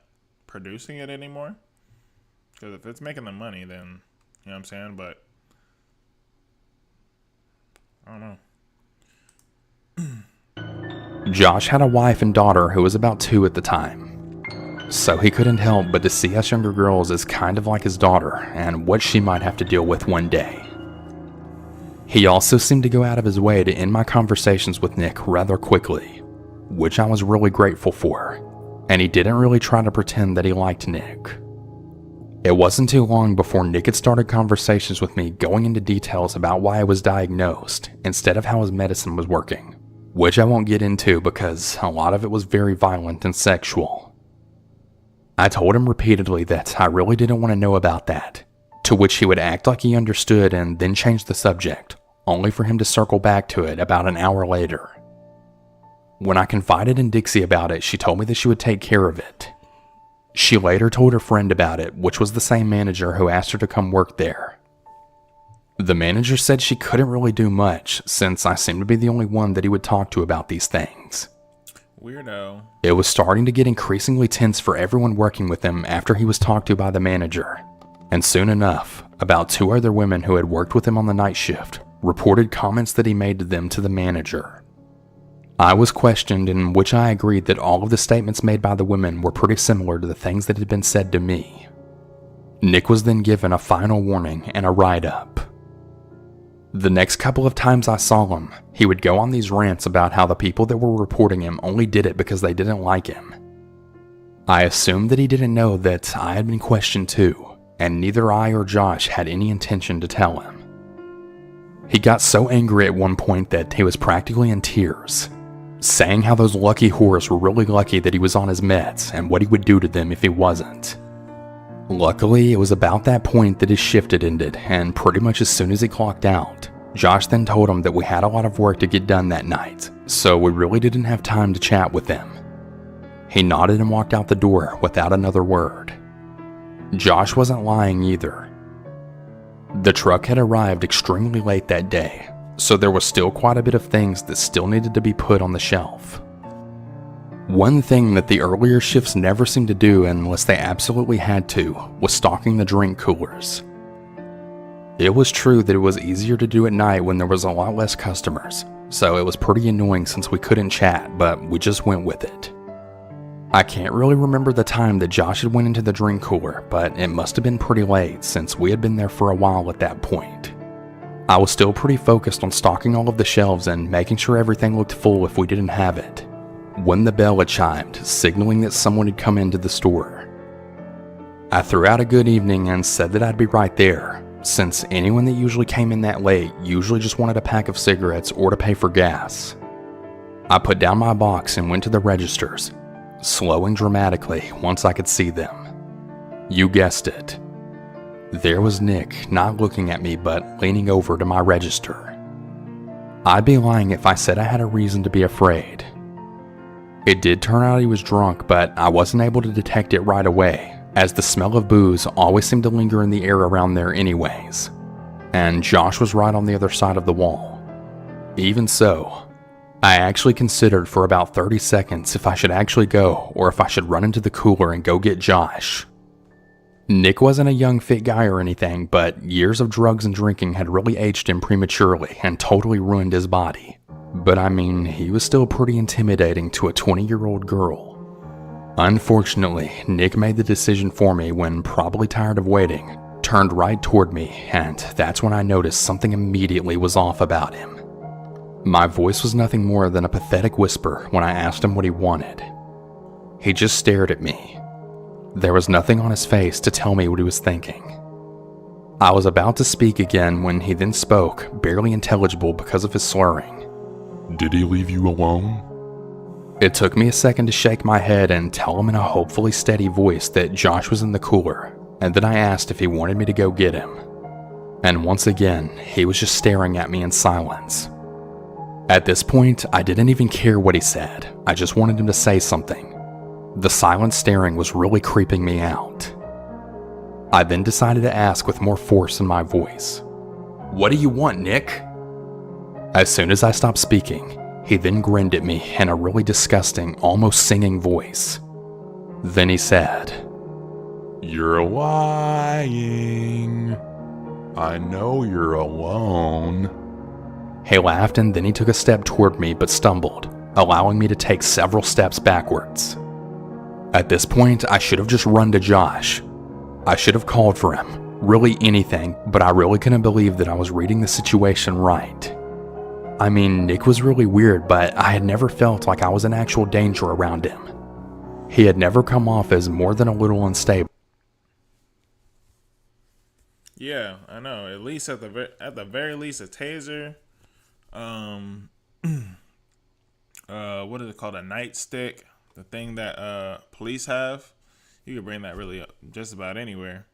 producing it anymore. Because if it's making them money, then, you know what I'm saying? But I don't know. Josh had a wife and daughter who was about 2 at the time, so he couldn't help but to see us younger girls as kind of like his daughter and what she might have to deal with one day. He also seemed to go out of his way to end my conversations with Nick rather quickly, which I was really grateful for, and he didn't really try to pretend that he liked Nick. It wasn't too long before Nick had started conversations with me going into details about why I was diagnosed instead of how his medicine was working, which I won't get into because a lot of it was very violent and sexual. I told him repeatedly that I really didn't want to know about that, to which he would act like he understood and then change the subject, only for him to circle back to it about an hour later. When I confided in Dixie about it, she told me that she would take care of it. She later told her friend about it, which was the same manager who asked her to come work there. The manager said she couldn't really do much, since I seemed to be the only one that he would talk to about these things. Weirdo. It was starting to get increasingly tense for everyone working with him after he was talked to by the manager. And soon enough, about 2 other women who had worked with him on the night shift reported comments that he made to them to the manager. I was questioned, in which I agreed that all of the statements made by the women were pretty similar to the things that had been said to me. Nick was then given a final warning and a write-up. The next couple of times I saw him, he would go on these rants about how the people that were reporting him only did it because they didn't like him. I assumed that he didn't know that I had been questioned too, and neither I or Josh had any intention to tell him. He got so angry at one point that he was practically in tears, saying how those lucky whores were really lucky that he was on his meds and what he would do to them if he wasn't. Luckily, it was about that point that his shift had ended, and pretty much as soon as he clocked out, Josh then told him that we had a lot of work to get done that night, so we really didn't have time to chat with him. He nodded and walked out the door without another word. Josh wasn't lying either. The truck had arrived extremely late that day, so there was still quite a bit of things that still needed to be put on the shelf. One thing that the earlier shifts never seemed to do unless they absolutely had to was stocking the drink coolers. It was true that it was easier to do at night when there was a lot less customers, so it was pretty annoying since we couldn't chat, but we just went with it. I can't really remember the time that Josh had went into the drink cooler, but it must have been pretty late since we had been there for a while at that point. I was still pretty focused on stocking all of the shelves and making sure everything looked full if we didn't have it, when the bell had chimed, signaling that someone had come into the store. I threw out a good evening and said that I'd be right there, since anyone that usually came in that late usually just wanted a pack of cigarettes or to pay for gas. I put down my box and went to the registers, slowing dramatically once I could see them. You guessed it. There was Nick, not looking at me but leaning over to my register. I'd be lying if I said I had a reason to be afraid. It did turn out he was drunk, but I wasn't able to detect it right away, as the smell of booze always seemed to linger in the air around there anyways. And Josh was right on the other side of the wall. Even so, I actually considered for about 30 seconds if I should actually go or if I should run into the cooler and go get Josh. Nick wasn't a young fit guy or anything, but years of drugs and drinking had really aged him prematurely and totally ruined his body. But I mean, he was still pretty intimidating to a 20-year-old girl. Unfortunately, Nick made the decision for me when, probably tired of waiting, turned right toward me, and that's when I noticed something immediately was off about him. My voice was nothing more than a pathetic whisper when I asked him what he wanted. He just stared at me. There was nothing on his face to tell me what he was thinking. I was about to speak again when he then spoke, barely intelligible because of his slurring. Did he leave you alone? It took me a second to shake my head and tell him in a hopefully steady voice that Josh was in the cooler, and then I asked if he wanted me to go get him. And once again, he was just staring at me in silence. At this point, I didn't even care what he said. I just wanted him to say something. The silent staring was really creeping me out. I then decided to ask with more force in my voice. "What do you want, Nick?" As soon as I stopped speaking, he then grinned at me in a really disgusting, almost singing voice. Then he said, You're lying. I know you're alone. He laughed and then he took a step toward me but stumbled, allowing me to take several steps backwards. At this point, I should have just run to Josh. I should have called for him, really anything, but I really couldn't believe that I was reading the situation right. I mean, Nick was really weird, but I had never felt like I was in actual danger around him. He had never come off as more than a little unstable. Yeah, I know. At least at the very least, a taser. What is it called? A nightstick. The thing that police have. You could bring that really up just about anywhere.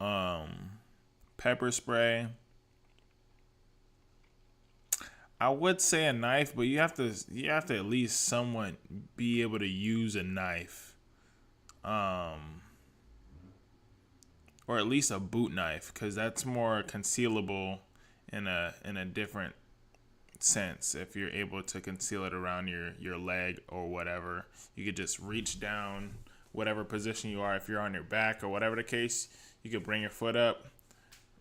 Pepper spray. I would say a knife, but you have to at least somewhat be able to use a knife, or at least a boot knife, because that's more concealable in a different sense. If you're able to conceal it around your leg or whatever, you could just reach down, whatever position you are. If you're on your back or whatever the case, you could bring your foot up,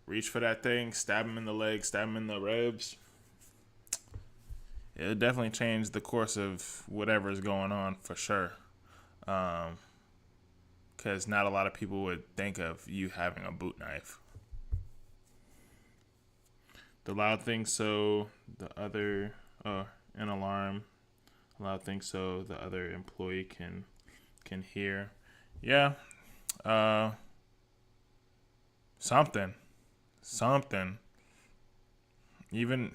reach for that thing, stab him in the leg, stab him in the ribs. It'll definitely change the course of whatever is going on for sure. Because not a lot of people would think of you having a boot knife. The loud thing so the other, an alarm. Loud thing so the other employee can hear. Yeah. Something. Even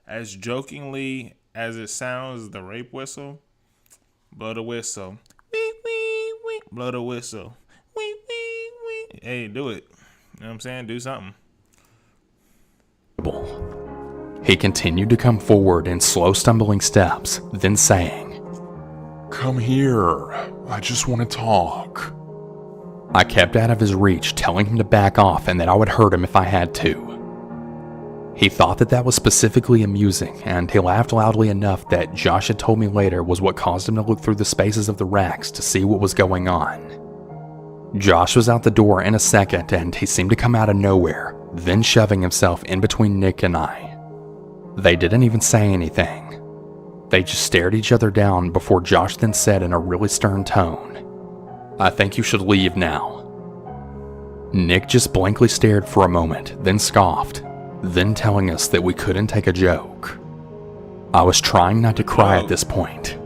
as jokingly as it sounds, the rape whistle, blow the whistle. Wee, wee, wee. Blow the whistle. Wee, wee, wee. Hey, do it. You know what I'm saying? Do something. He continued to come forward in slow stumbling steps, then saying, Come here. I just want to talk. I kept out of his reach, telling him to back off and that I would hurt him if I had to. He thought that was specifically amusing, and he laughed loudly enough that Josh had told me later was what caused him to look through the spaces of the racks to see what was going on. Josh was out the door in a second, and he seemed to come out of nowhere, then shoving himself in between Nick and I. They didn't even say anything. They just stared each other down before Josh then said in a really stern tone, "I think you should leave now." Nick just blankly stared for a moment, then scoffed, then telling us that we couldn't take a joke. I was trying not to cry at this point.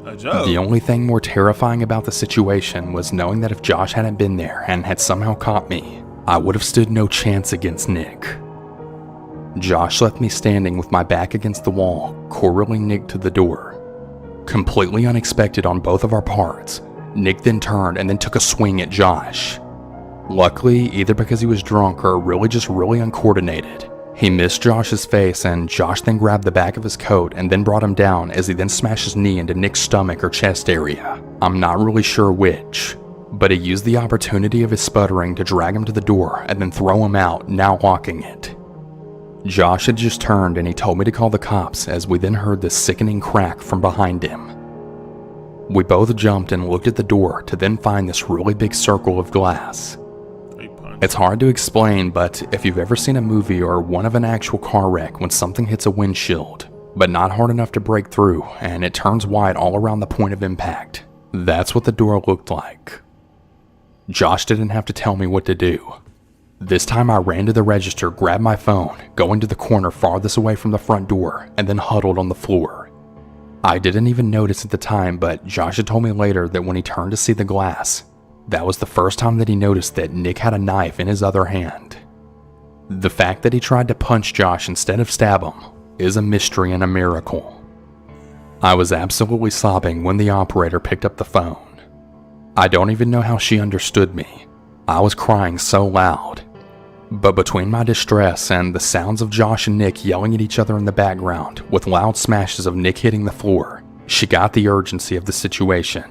A joke? The only thing more terrifying about the situation was knowing that if Josh hadn't been there and had somehow caught me, I would have stood no chance against Nick. Josh left me standing with my back against the wall, corraling Nick to the door. Completely unexpected on both of our parts, Nick then turned and then took a swing at Josh. Luckily, either because he was drunk or really uncoordinated, he missed Josh's face, and Josh then grabbed the back of his coat and then brought him down as he then smashed his knee into Nick's stomach or chest area. I'm not really sure which, but he used the opportunity of his sputtering to drag him to the door and then throw him out, now locking it. Josh had just turned and he told me to call the cops as we then heard this sickening crack from behind him. We both jumped and looked at the door to then find this really big circle of glass. It's hard to explain, but if you've ever seen a movie or one of an actual car wreck when something hits a windshield, but not hard enough to break through, and it turns white all around the point of impact, that's what the door looked like. Josh didn't have to tell me what to do. This time I ran to the register, grabbed my phone, going to the corner farthest away from the front door, and then huddled on the floor. I didn't even notice at the time, but Josh had told me later that when he turned to see the glass, that was the first time that he noticed that Nick had a knife in his other hand. The fact that he tried to punch Josh instead of stab him is a mystery and a miracle. I was absolutely sobbing when the operator picked up the phone. I don't even know how she understood me. I was crying so loud. But between my distress and the sounds of Josh and Nick yelling at each other in the background with loud smashes of Nick hitting the floor, she got the urgency of the situation.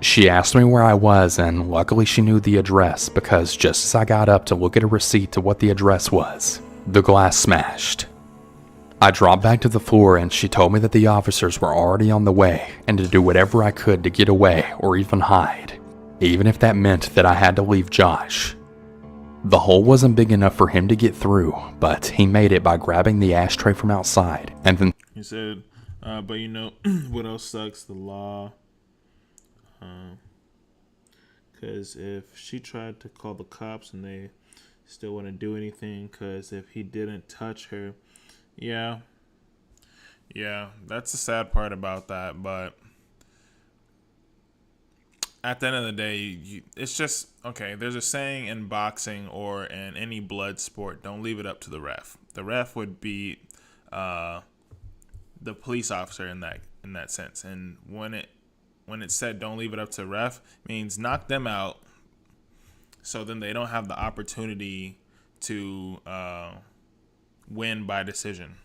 She asked me where I was, and luckily she knew the address because just as I got up to look at a receipt to what the address was, the glass smashed. I dropped back to the floor and she told me that the officers were already on the way and to do whatever I could to get away or even hide, even if that meant that I had to leave Josh. The hole wasn't big enough for him to get through, but he made it by grabbing the ashtray from outside and then... He said, but you know what else sucks? The law. Because if she tried to call the cops and they still wouldn't do anything, because if he didn't touch her, yeah, that's the sad part about that. But at the end of the day, it's just, okay, there's a saying in boxing or in any blood sport, don't leave it up to the ref. The ref would be the police officer in that sense. And when it said don't leave it up to ref, means knock them out so then they don't have the opportunity to win by decision.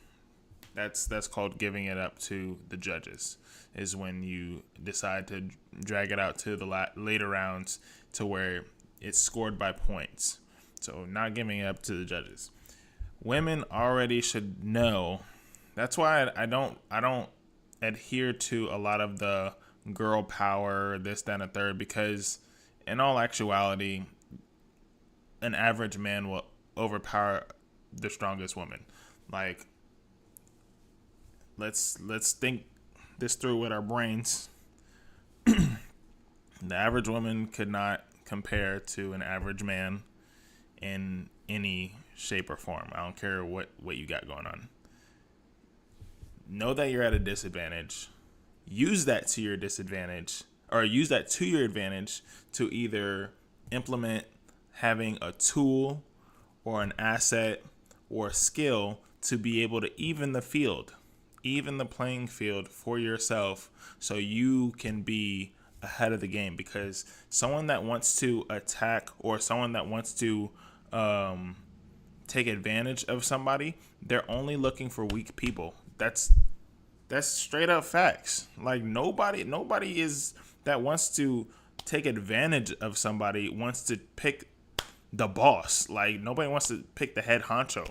That's called giving it up to the judges, is when you decide to drag it out to the later rounds to where it's scored by points. So not giving it up to the judges. Women already should know. That's why I don't adhere to a lot of the girl power, this, that, and a third, because in all actuality, an average man will overpower the strongest woman. Like, let's think this through with our brains. The average woman could not compare to an average man in any shape or form. I don't care what you got going on. Know that you're at a disadvantage. Use that to your disadvantage, or use that to your advantage to either implement having a tool or an asset or a skill to be able to even the playing field for yourself so you can be ahead of the game. Because someone that wants to attack or someone that wants to take advantage of somebody, they're only looking for weak people. That's straight up facts. Like nobody is that wants to take advantage of somebody wants to pick the boss. Like, nobody wants to pick the head honcho.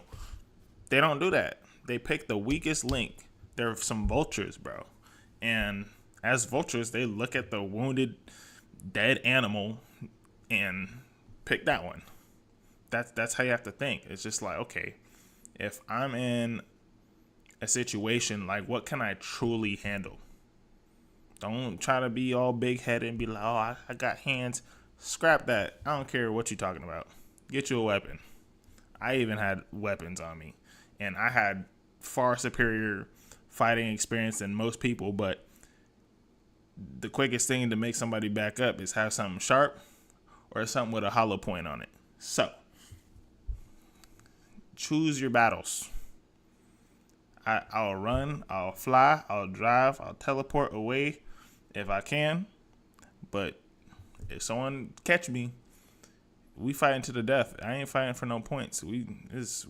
They don't do that. They pick the weakest link. They're some vultures, bro. And as vultures, they look at the wounded, dead animal and pick that one. That's how you have to think. It's just like, okay, if I'm in a situation, like, what can I truly handle? Don't try to be all big-headed and be like, oh, I got hands. Scrap that. I don't care what you're talking about. Get you a weapon. I even had weapons on me. And I had far superior fighting experience than most people, but the quickest thing to make somebody back up is have something sharp or something with a hollow point on it. So, choose your battles. I'll run, I'll fly, I'll drive, I'll teleport away if I can. But if someone catch me, we fighting to the death. I ain't fighting for no points. We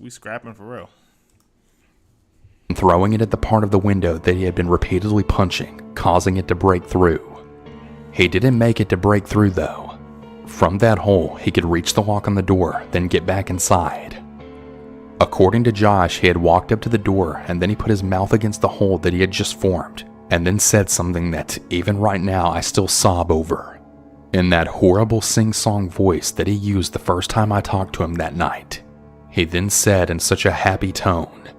scrapping for real. Throwing it at the part of the window that he had been repeatedly punching, causing it to break through. He didn't make it to break through though. From that hole, he could reach the lock on the door, then get back inside. According to Josh, he had walked up to the door and then he put his mouth against the hole that he had just formed, and then said something that, even right now, I still sob over. In that horrible sing-song voice that he used the first time I talked to him that night. He then said in such a happy tone,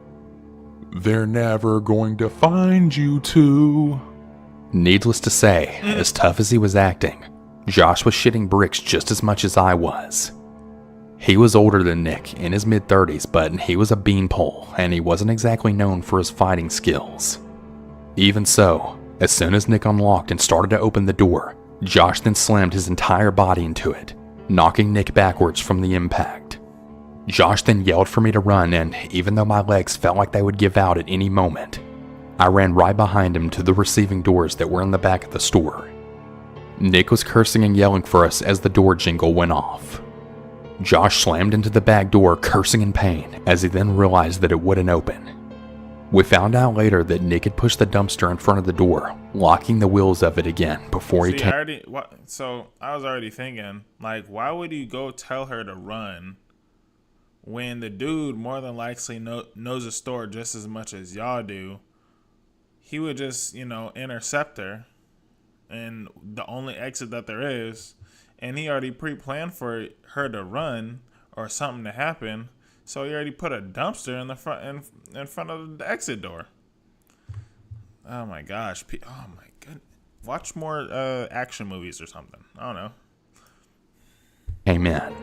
They're never going to find you two. Needless to say, as tough as he was acting, Josh was shitting bricks just as much as I was. He was older than Nick, in his mid-30s, but he was a beanpole, and he wasn't exactly known for his fighting skills. Even so, as soon as Nick unlocked and started to open the door, Josh then slammed his entire body into it, knocking Nick backwards from the impact. Josh then yelled for me to run, and even though my legs felt like they would give out at any moment, I ran right behind him to the receiving doors that were in the back of the store. Nick was cursing and yelling for us as the door jingle went off. Josh slammed into the back door, cursing in pain, as he then realized that it wouldn't open. We found out later that Nick had pushed the dumpster in front of the door, locking the wheels of it again before he came. So I was already thinking, like, why would you go tell her to run when the dude more than likely knows the store just as much as y'all do? He would just, intercept her, and the only exit that there is, and he already pre-planned for her to run or something to happen, so he already put a dumpster in the front in front of the exit door. Oh my gosh! Oh my goodness! Watch more action movies or something. I don't know. Amen.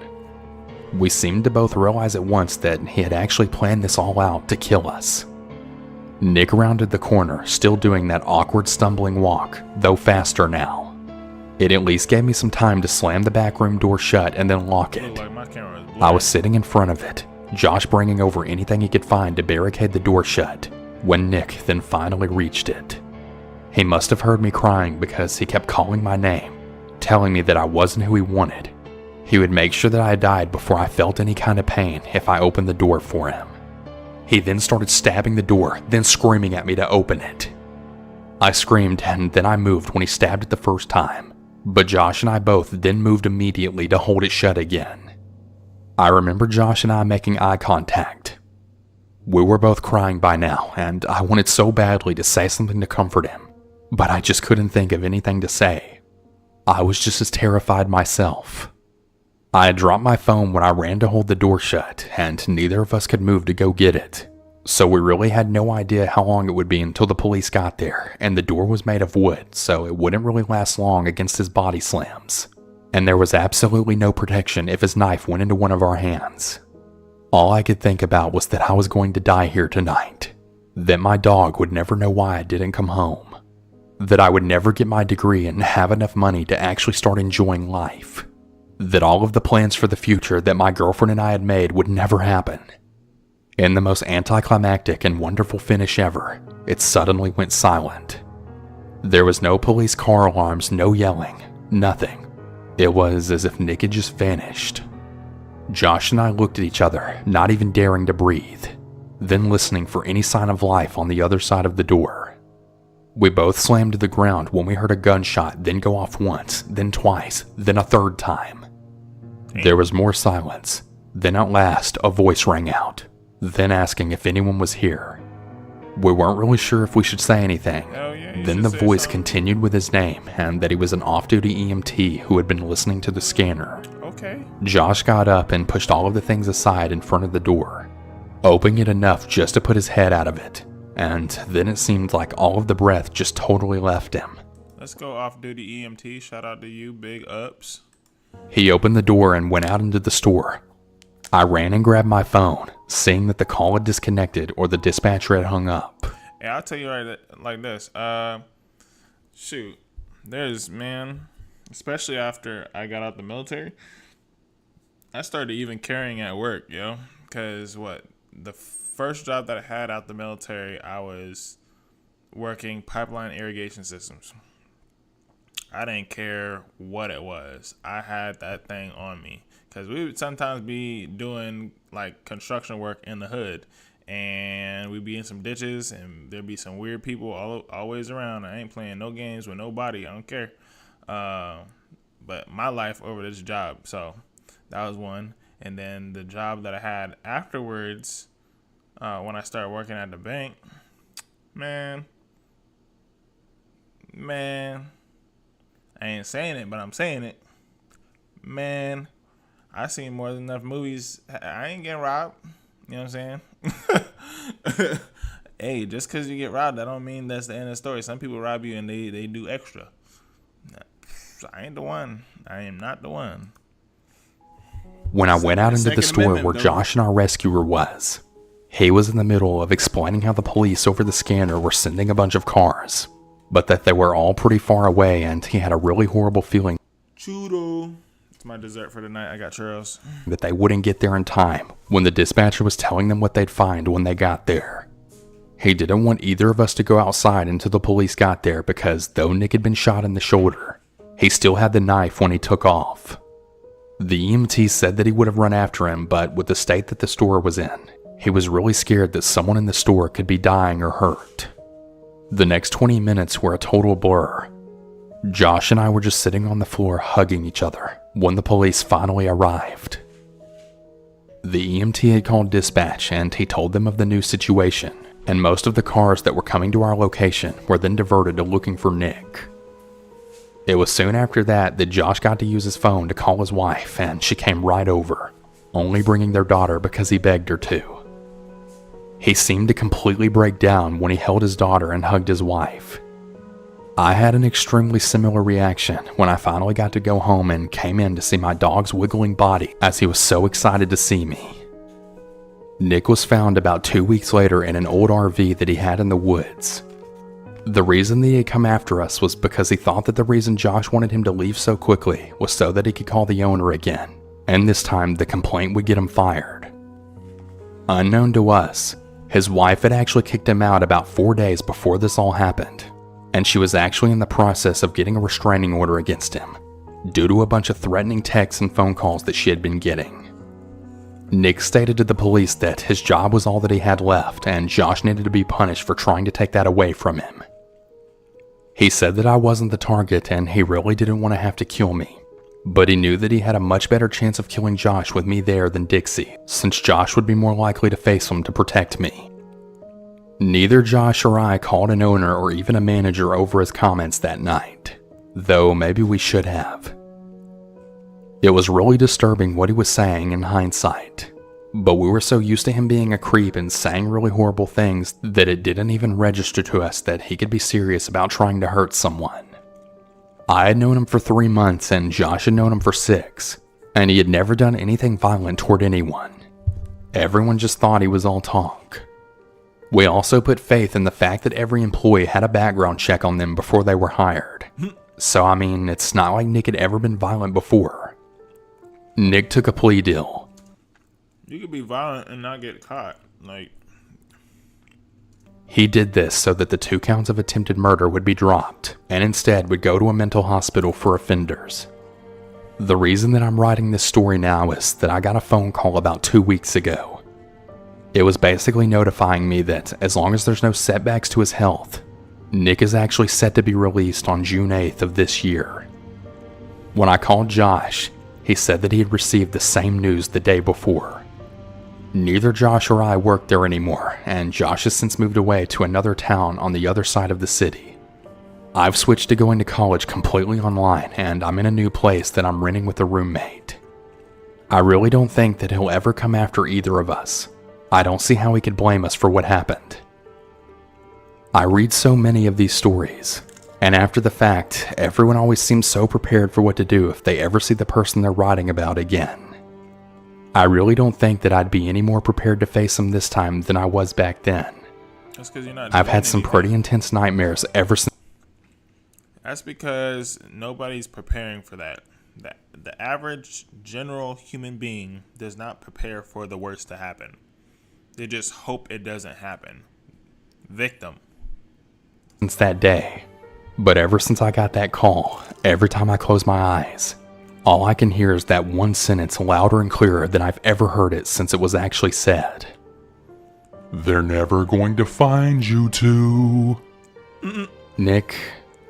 We seemed to both realize at once that he had actually planned this all out to kill us. Nick rounded the corner, still doing that awkward stumbling walk, though faster now. It at least gave me some time to slam the back room door shut and then lock it. I was sitting in front of it, Josh bringing over anything he could find to barricade the door shut, when Nick then finally reached it. He must have heard me crying because he kept calling my name, telling me that I wasn't who he wanted. He would make sure that I died before I felt any kind of pain if I opened the door for him. He then started stabbing the door, then screaming at me to open it. I screamed and then I moved when he stabbed it the first time, but Josh and I both then moved immediately to hold it shut again. I remember Josh and I making eye contact. We were both crying by now, and I wanted so badly to say something to comfort him, but I just couldn't think of anything to say. I was just as terrified myself. I had dropped my phone when I ran to hold the door shut, and neither of us could move to go get it, so we really had no idea how long it would be until the police got there, and the door was made of wood, so it wouldn't really last long against his body slams. And there was absolutely no protection if his knife went into one of our hands. All I could think about was that I was going to die here tonight, that my dog would never know why I didn't come home, that I would never get my degree and have enough money to actually start enjoying life, that all of the plans for the future that my girlfriend and I had made would never happen. In the most anticlimactic and wonderful finish ever, it suddenly went silent. There was no police car alarms, no yelling, nothing. It was as if Nick had just vanished. Josh and I looked at each other, not even daring to breathe, then listening for any sign of life on the other side of the door. We both slammed to the ground when we heard a gunshot then go off once, then twice, then a third time. There was more silence. Then at last, a voice rang out, then asking if anyone was here. We weren't really sure if we should say anything. Then the voice continued with his name and that he was an off-duty EMT who had been listening to the scanner. Okay. Josh got up and pushed all of the things aside in front of the door, opening it enough just to put his head out of it. And then it seemed like all of the breath just totally left him. Let's go off-duty EMT. Shout out to you. Big ups. He opened the door and went out into the store. I ran and grabbed my phone, seeing that the call had disconnected or the dispatcher had hung up. Hey, I'll tell you like this. Shoot. Man, especially after I got out the military, I started even carrying at work, yo. Because the first job that I had out the military, I was working pipeline irrigation systems. I didn't care what it was. I had that thing on me. Because we would sometimes be doing like construction work in the hood. And we'd be in some ditches and there'd be some weird people always around. I ain't playing no games with nobody. I don't care. But my life over this job. So that was one. And then the job that I had afterwards, when I started working at the bank, man, I ain't saying it, but I'm saying it. Man, I seen more than enough movies. I ain't getting robbed. You know what I'm saying? Hey, just because you get robbed, that don't mean that's the end of the story. Some people rob you and they do extra. I ain't the one. I am not the one. When I went out into the store where Josh and our rescuer was, he was in the middle of explaining how the police over the scanner were sending a bunch of cars, but that they were all pretty far away and he had a really horrible feeling. Churro. It's my dessert for the night. I got churros. That they wouldn't get there in time when the dispatcher was telling them what they'd find when they got there. He didn't want either of us to go outside until the police got there because though Nick had been shot in the shoulder, he still had the knife when he took off. The EMT said that he would have run after him, but with the state that the store was in, he was really scared that someone in the store could be dying or hurt. The next 20 minutes were a total blur. Josh and I were just sitting on the floor hugging each other when the police finally arrived. The EMT had called dispatch and he told them of the new situation, and most of the cars that were coming to our location were then diverted to looking for Nick. It was soon after that Josh got to use his phone to call his wife, and she came right over, only bringing their daughter because he begged her to. He seemed to completely break down when he held his daughter and hugged his wife. I had an extremely similar reaction when I finally got to go home and came in to see my dog's wiggling body as he was so excited to see me. Nick was found about 2 weeks later in an old RV that he had in the woods. The reason that he had come after us was because he thought that the reason Josh wanted him to leave so quickly was so that he could call the owner again, and this time the complaint would get him fired. Unknown to us, his wife had actually kicked him out about 4 days before this all happened, and she was actually in the process of getting a restraining order against him, due to a bunch of threatening texts and phone calls that she had been getting. Nick stated to the police that his job was all that he had left, and Josh needed to be punished for trying to take that away from him. He said that I wasn't the target and he really didn't want to have to kill me, but he knew that he had a much better chance of killing Josh with me there than Dixie, since Josh would be more likely to face him to protect me. Neither Josh or I called an owner or even a manager over his comments that night, though maybe we should have. It was really disturbing what he was saying in hindsight, but we were so used to him being a creep and saying really horrible things that it didn't even register to us that he could be serious about trying to hurt someone. I had known him for 3 months and Josh had known him for 6, and he had never done anything violent toward anyone. Everyone just thought he was all talk. We also put faith in the fact that every employee had a background check on them before they were hired. So I mean, it's not like Nick had ever been violent before. Nick took a plea deal. You could be violent and not get caught. He did this so that the 2 counts of attempted murder would be dropped, and instead would go to a mental hospital for offenders. The reason that I'm writing this story now is that I got a phone call about 2 weeks ago. It was basically notifying me that as long as there's no setbacks to his health, Nick is actually set to be released on June 8th of this year. When I called Josh, he said that he had received the same news the day before. Neither Josh or I work there anymore, and Josh has since moved away to another town on the other side of the city. I've switched to going to college completely online, and I'm in a new place that I'm renting with a roommate. I really don't think that he'll ever come after either of us. I don't see how he could blame us for what happened. I read so many of these stories, and after the fact, everyone always seems so prepared for what to do if they ever see the person they're writing about again. I really don't think that I'd be any more prepared to face them this time than I was back then. That's because you're not. I've had some pretty intense nightmares ever since. That's because nobody's preparing for that. The average general human being does not prepare for the worst to happen. They just hope it doesn't happen. Victim. Since that day. But ever since I got that call, every time I close my eyes, all I can hear is that one sentence louder and clearer than I've ever heard it since it was actually said. They're never going to find you two. Nick,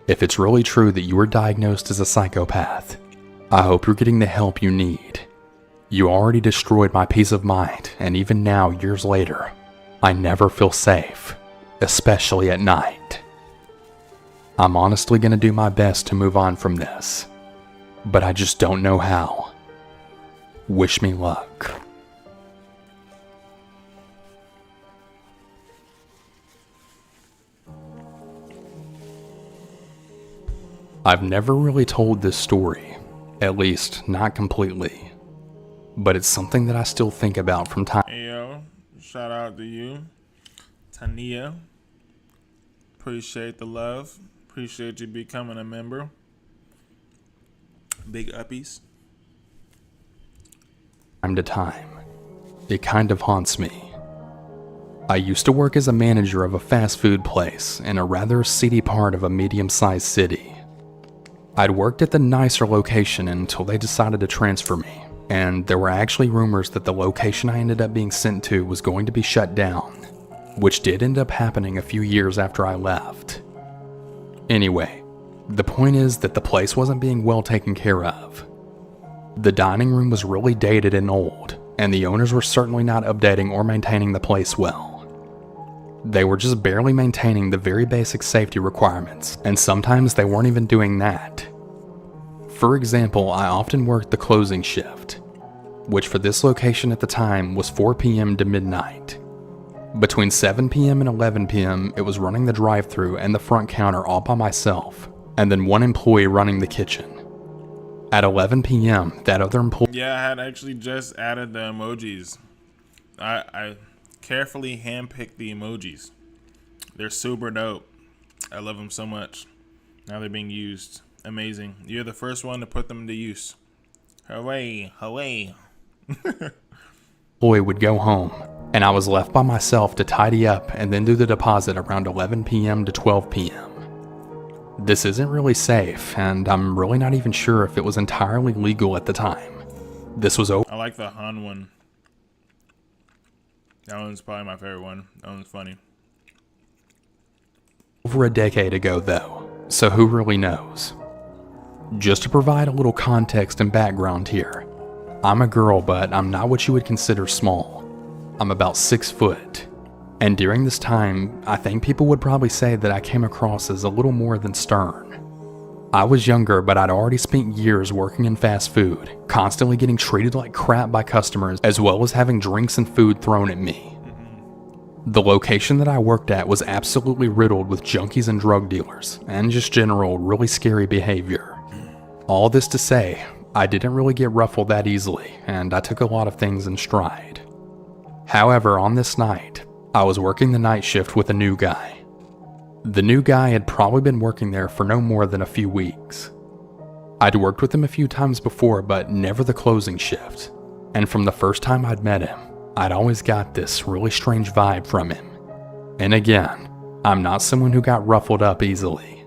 if it's really true that you were diagnosed as a psychopath, I hope you're getting the help you need. You already destroyed my peace of mind, and even now, years later, I never feel safe, especially at night. I'm honestly going to do my best to move on from this, but I just don't know how. Wish me luck. I've never really told this story, at least not completely, but it's something that I still think about from time. Hey yo, shout out to you, Tania. Appreciate the love. Appreciate you becoming a member. Big uppies. Time to time, it kind of haunts me. I used to work as a manager of a fast food place in a rather seedy part of a medium-sized city. I'd worked at the nicer location until they decided to transfer me, and there were actually rumors that the location I ended up being sent to was going to be shut down, which did end up happening a few years after I left. Anyway, the point is that the place wasn't being well taken care of. The dining room was really dated and old, and the owners were certainly not updating or maintaining the place well. They were just barely maintaining the very basic safety requirements, and sometimes they weren't even doing that. For example, I often worked the closing shift, which for this location at the time was 4 p.m. to midnight. Between 7 p.m. and 11 p.m., it was running the drive-thru and the front counter all by myself, and then one employee running the kitchen. At 11 p.m., that other employee... Yeah, I had actually just added the emojis. I carefully handpicked the emojis. They're super dope. I love them so much. Now they're being used. Amazing. You're the first one to put them to use. Hooray, hooray. Employee would go home, and I was left by myself to tidy up and then do the deposit around 11 p.m. to 12 p.m. This isn't really safe, and I'm really not even sure if it was entirely legal at the time. This was I like the Han one. That one's probably my favorite one. That one's funny. over a decade ago though, so who really knows? Just to provide a little context and background here, I'm a girl, but I'm not what you would consider small. I'm about 6 foot. And during this time, I think people would probably say that I came across as a little more than stern. I was younger, but I'd already spent years working in fast food, constantly getting treated like crap by customers, as well as having drinks and food thrown at me. The location that I worked at was absolutely riddled with junkies and drug dealers, and just general really scary behavior. All this to say, I didn't really get ruffled that easily, and I took a lot of things in stride. However, on this night, I was working the night shift with a new guy. The new guy had probably been working there for no more than a few weeks. I'd worked with him a few times before, but never the closing shift. And from the first time I'd met him, I'd always got this really strange vibe from him. And again, I'm not someone who got ruffled up easily.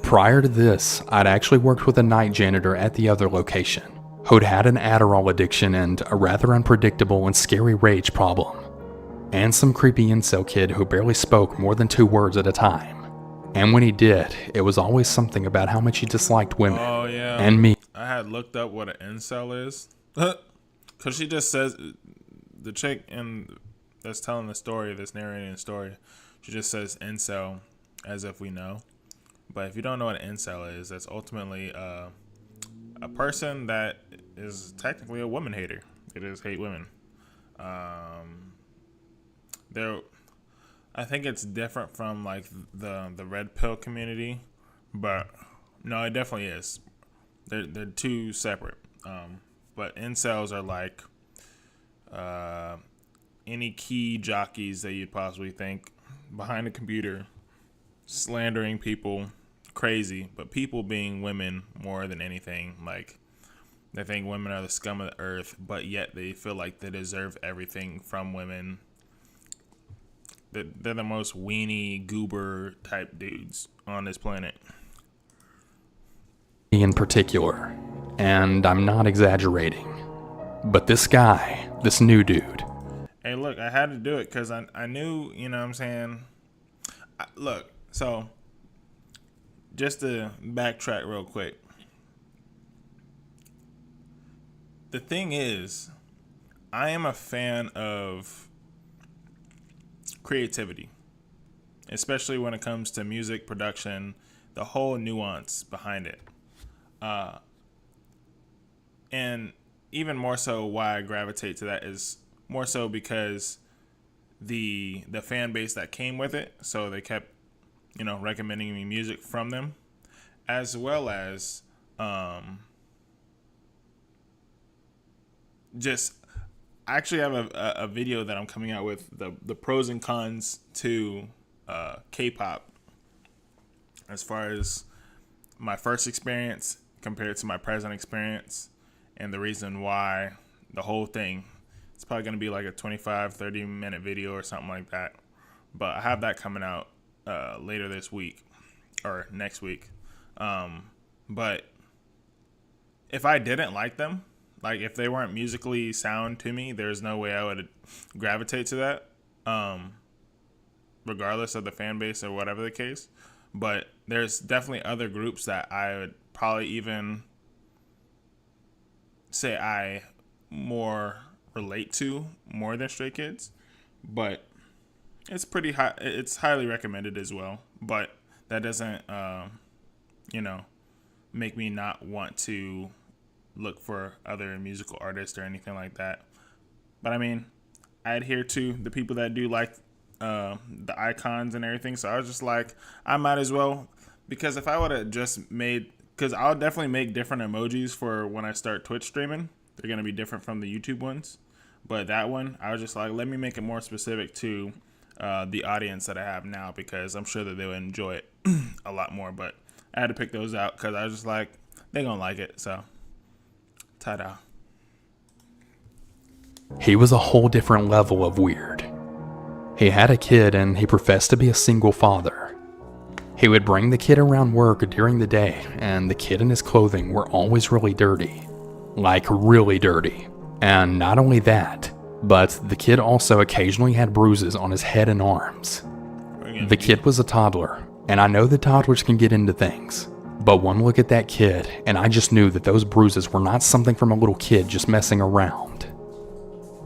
Prior to this, I'd actually worked with a night janitor at the other location, who'd had an Adderall addiction and a rather unpredictable and scary rage problem. And some creepy incel kid who barely spoke more than 2 words at a time. And when he did, it was always something about how much he disliked women. Oh, yeah. And me. I had looked up what an incel is. Because she just says, the chick that's telling the story, that's narrating the story, she just says incel as if we know. But if you don't know what an incel is, that's ultimately a person that is technically a woman hater. They just hate women. I think it's different from like the red pill community, but no, it definitely is. They're two separate. But incels are like any key jockeys that you'd possibly think behind a computer, slandering people, crazy, but people being women more than anything. Like, they think women are the scum of the earth, but yet they feel like they deserve everything from women. They're the most weenie, goober type dudes on this planet. In particular, and I'm not exaggerating, but this guy, this new dude. Hey, look, I had to do it because I knew, you know what I'm saying? Look, so just to backtrack real quick. The thing is, I am a fan of creativity, especially when it comes to music production, the whole nuance behind it. And even more so why I gravitate to that is more so because the fan base that came with it, so they kept, recommending me music from them, as well as just I actually have a video that I'm coming out with the pros and cons to K-pop as far as my first experience compared to my present experience, and the reason why, the whole thing. It's probably going to be like a 25-30 minute video or something like that, but I have that coming out later this week or next week. But if I didn't like them, like if they weren't musically sound to me, there's no way I would gravitate to that, regardless of the fan base or whatever the case. But there's definitely other groups that I would probably even say I more relate to more than Stray Kids. But it's pretty high. It's highly recommended as well. But that doesn't, make me not want to look for other musical artists or anything like that. But I mean, I adhere to the people that do like the icons and everything. So I was just like, I might as well, because if I would have just made, because I'll definitely make different emojis for when I start Twitch streaming. They're going to be different from the YouTube ones. But that one, I was just like, let me make it more specific to the audience that I have now, because I'm sure that they would enjoy it a lot more. But I had to pick those out because I was just like, they're going to like it. So, ta-da. He was a whole different level of weird. He had a kid and he professed to be a single father. He would bring the kid around work during the day, and the kid and his clothing were always really dirty. Like really dirty. And not only that, but the kid also occasionally had bruises on his head and arms. The kid was a toddler, and I know that toddlers can get into things, but one look at that kid, and I just knew that those bruises were not something from a little kid just messing around.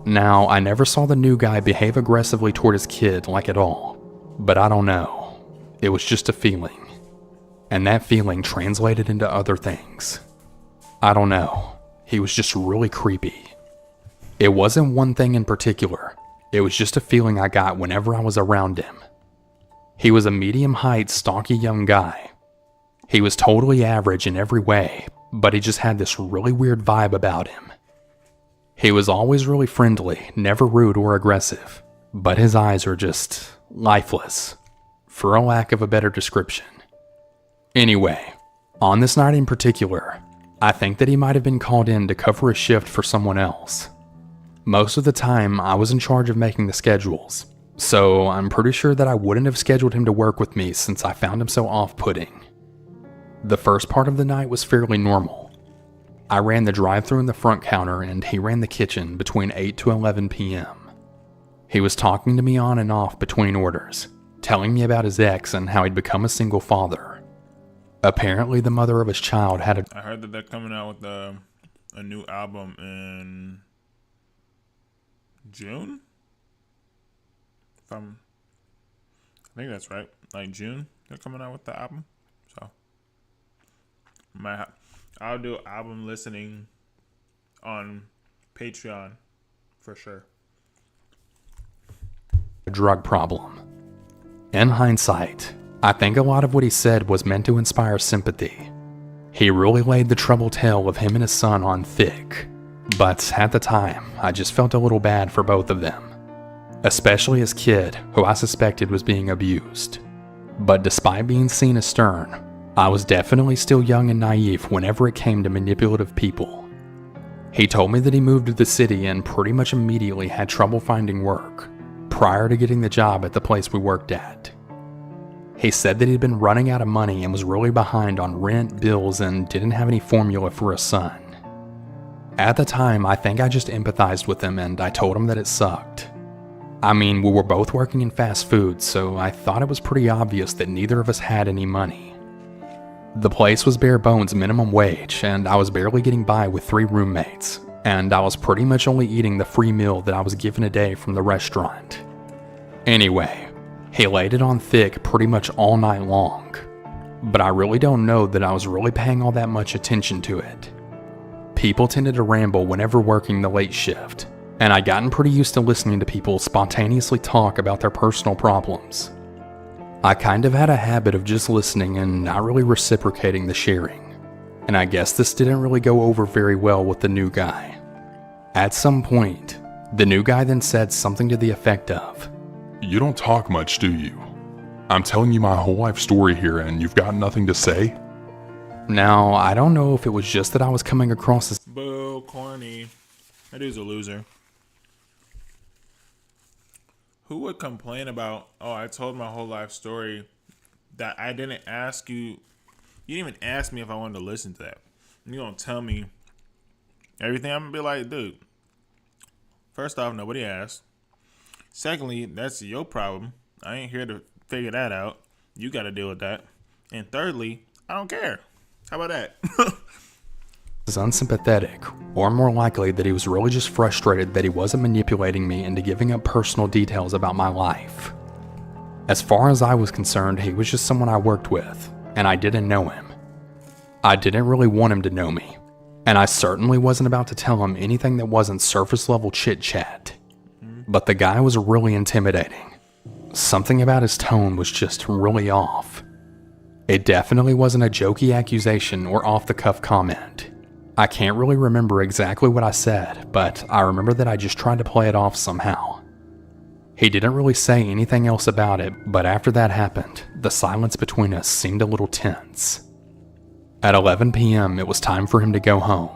Now, I never saw the new guy behave aggressively toward his kid like at all, but I don't know. It was just a feeling, and that feeling translated into other things. I don't know. He was just really creepy. It wasn't one thing in particular. It was just a feeling I got whenever I was around him. He was a medium-height, stocky young guy. He was totally average in every way, but he just had this really weird vibe about him. He was always really friendly, never rude or aggressive, but his eyes were just lifeless, for a lack of a better description. Anyway, on this night in particular, I think that he might have been called in to cover a shift for someone else. Most of the time, I was in charge of making the schedules, so I'm pretty sure that I wouldn't have scheduled him to work with me since I found him so off-putting. The first part of the night was fairly normal. I ran the drive-thru in the front counter and he ran the kitchen between 8 to 11 p.m. He was talking to me on and off between orders, telling me about his ex and how he'd become a single father. Apparently, the mother of his child had a I heard that they're coming out with a new album in June. I think that's right. Like June, they're coming out with the album. So, I'll do album listening on Patreon for sure. drug problem. In hindsight, I think a lot of what he said was meant to inspire sympathy. He really laid the troubled tale of him and his son on thick, but at the time, I just felt a little bad for both of them, especially his kid, who I suspected was being abused. But despite being seen as stern, I was definitely still young and naive whenever it came to manipulative people. He told me that he moved to the city and pretty much immediately had trouble finding work, prior to getting the job at the place we worked at. He said that he'd been running out of money and was really behind on rent, bills, and didn't have any formula for a son. At the time, I think I just empathized with him and I told him that it sucked. I mean, we were both working in fast food, so I thought it was pretty obvious that neither of us had any money. The place was bare bones minimum wage, and I was barely getting by with 3 roommates, and I was pretty much only eating the free meal that I was given a day from the restaurant. Anyway, he laid it on thick pretty much all night long, but I really don't know that I was really paying all that much attention to it. People tended to ramble whenever working the late shift, and I'd gotten pretty used to listening to people spontaneously talk about their personal problems. I kind of had a habit of just listening and not really reciprocating the sharing, and I guess this didn't really go over very well with the new guy. At some point, the new guy then said something to the effect of, You don't talk much, do you? I'm telling you my whole life story here and you've got nothing to say? Now, I don't know if it was just that I was coming across as Boo, corny. That dude's a loser. Who would complain about, oh, I told my whole life story that I didn't ask you. You didn't even ask me if I wanted to listen to that. And you're going to tell me everything. I'm going to be like, dude, first off, nobody asked. Secondly, that's your problem. I ain't here to figure that out. You got to deal with that. And thirdly, I don't care. How about that? unsympathetic, or more likely that he was really just frustrated that he wasn't manipulating me into giving up personal details about my life. As far as I was concerned, he was just someone I worked with, and I didn't know him. I didn't really want him to know me, and I certainly wasn't about to tell him anything that wasn't surface level chit chat. But the guy was really intimidating. Something about his tone was just really off. It definitely wasn't a jokey accusation or off the cuff comment. I can't really remember exactly what I said, but I remember that I just tried to play it off somehow. He didn't really say anything else about it, but after that happened, the silence between us seemed a little tense. At 11 p.m., it was time for him to go home.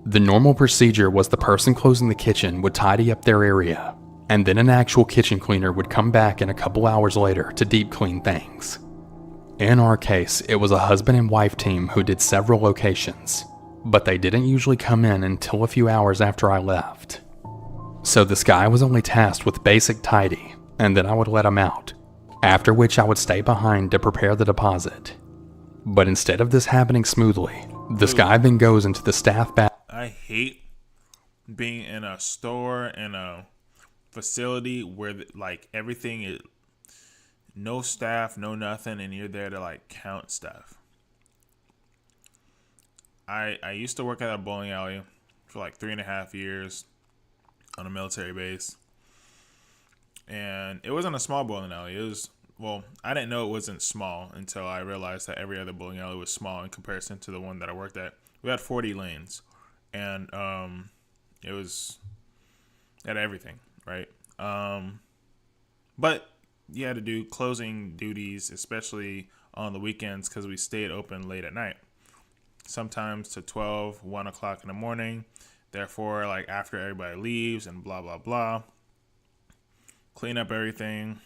The normal procedure was the person closing the kitchen would tidy up their area, and then an actual kitchen cleaner would come back in a couple hours later to deep clean things. In our case, it was a husband and wife team who did several locations, but they didn't usually come in until a few hours after I left. So this guy was only tasked with basic tidy, and then I would let him out, after which I would stay behind to prepare the deposit. But instead of this happening smoothly, this guy then goes into the staff bathroom. I hate being in a store, in a facility where like everything is no staff, no nothing, and you're there to like count stuff. I used to work at a bowling alley for like 3.5 years on a military base. And it wasn't a small bowling alley. It was, well, I didn't know it wasn't small until I realized that every other bowling alley was small in comparison to the one that I worked at. We had 40 lanes. And it was at everything, right? But you had to do closing duties, especially on the weekends, because we stayed open late at night. Sometimes to 12, 1 o'clock in the morning. Therefore, like after everybody leaves and blah, blah, blah. Clean up everything.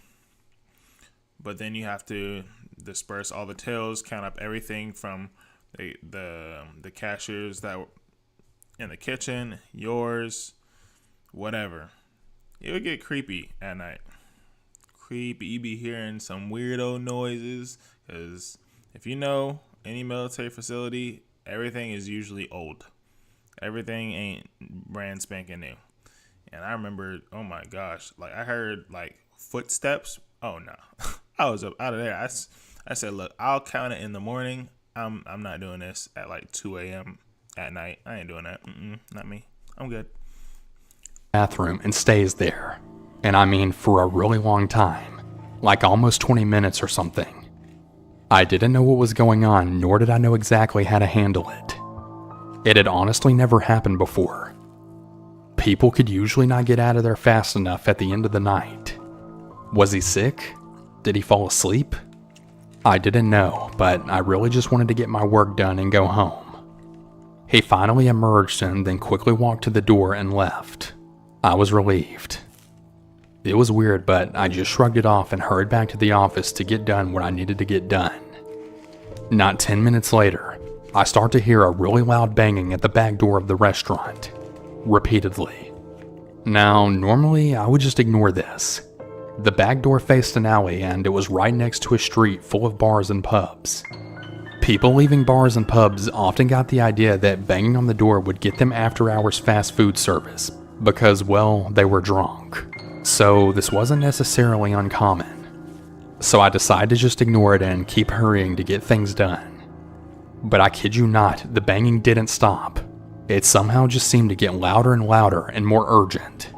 But then you have to disperse all the tills, count up everything from the cashiers that were in the kitchen, yours, whatever. It would get creepy at night. creepy. You be hearing some weirdo noises. Because if you know any military facility, everything is usually old. Everything ain't brand spanking new. And I remember, oh my gosh, like I heard like footsteps. Oh no, I was up out of there. I said, look, I'll count it in the morning. I'm not doing this at like 2 a.m. at night. I ain't doing that. Not me. I'm good. Bathroom and stays there. And I mean for a really long time, like almost 20 minutes or something. I didn't know what was going on, nor did I know exactly how to handle it. It had honestly never happened before. People could usually not get out of there fast enough at the end of the night. Was he sick? Did he fall asleep? I didn't know, but I really just wanted to get my work done and go home. He finally emerged and then quickly walked to the door and left. I was relieved. It was weird, but I just shrugged it off and hurried back to the office to get done what I needed to get done. Not 10 minutes later, I start to hear a really loud banging at the back door of the restaurant, repeatedly. Now, normally I would just ignore this. The back door faced an alley and it was right next to a street full of bars and pubs. People leaving bars and pubs often got the idea that banging on the door would get them after-hours fast food service because, well, they were drunk. So this wasn't necessarily uncommon. So I decided to just ignore it and keep hurrying to get things done. But I kid you not, the banging didn't stop. It somehow just seemed to get louder and louder and more urgent.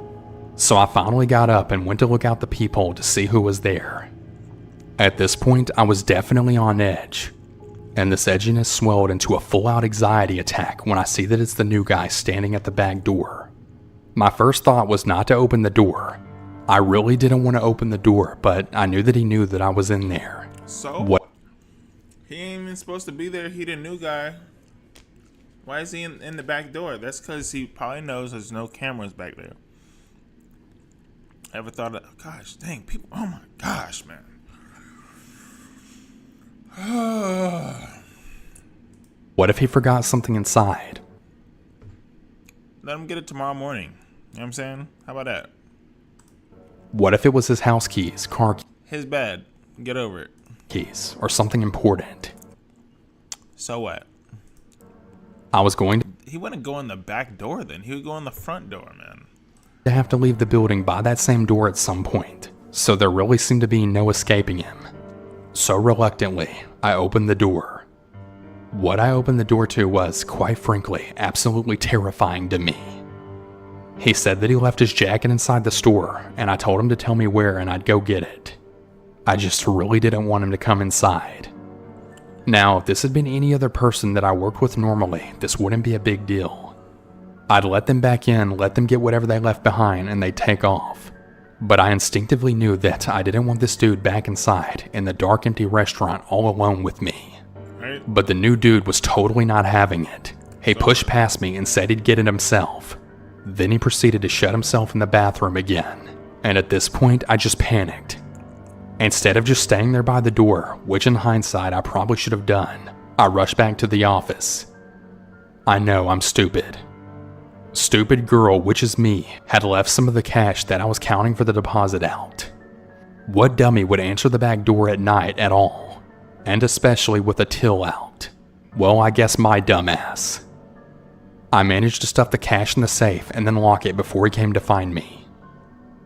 So I finally got up and went to look out the peephole to see who was there. At this point, I was definitely on edge. And this edginess swelled into a full-out anxiety attack when I see that it's the new guy standing at the back door. My first thought was not to open the door. I really didn't want to open the door, but I knew that he knew that I was in there. So? What? He ain't even supposed to be there. He the new guy. Why is he in the back door? That's because he probably knows there's no cameras back there. Ever thought of, gosh, dang, people, oh my gosh, man. What if he forgot something inside? Let him get it tomorrow morning. You know what I'm saying? How about that? What if it was his house keys, car His bad. Get over it. keys, or something important? So what? I was going He wouldn't go in the back door then. He would go in the front door, man. to have to leave the building by that same door at some point, so there really seemed to be no escaping him. So reluctantly, I opened the door. What I opened the door to was, quite frankly, absolutely terrifying to me. He said that he left his jacket inside the store, and I told him to tell me where and I'd go get it. I just really didn't want him to come inside. Now, if this had been any other person that I worked with normally, this wouldn't be a big deal. I'd let them back in, let them get whatever they left behind, and they'd take off. But I instinctively knew that I didn't want this dude back inside in the dark, empty restaurant all alone with me. Right? But the new dude was totally not having it. He pushed past me and said he'd get it himself. Then he proceeded to shut himself in the bathroom again. And at this point, I just panicked. Instead of just staying there by the door, which in hindsight I probably should have done, I rushed back to the office. I know I'm stupid. Stupid girl, which is me, had left some of the cash that I was counting for the deposit out. What dummy would answer the back door at night at all? And especially with a till out? Well, I guess my dumbass. I managed to stuff the cash in the safe and then lock it before he came to find me.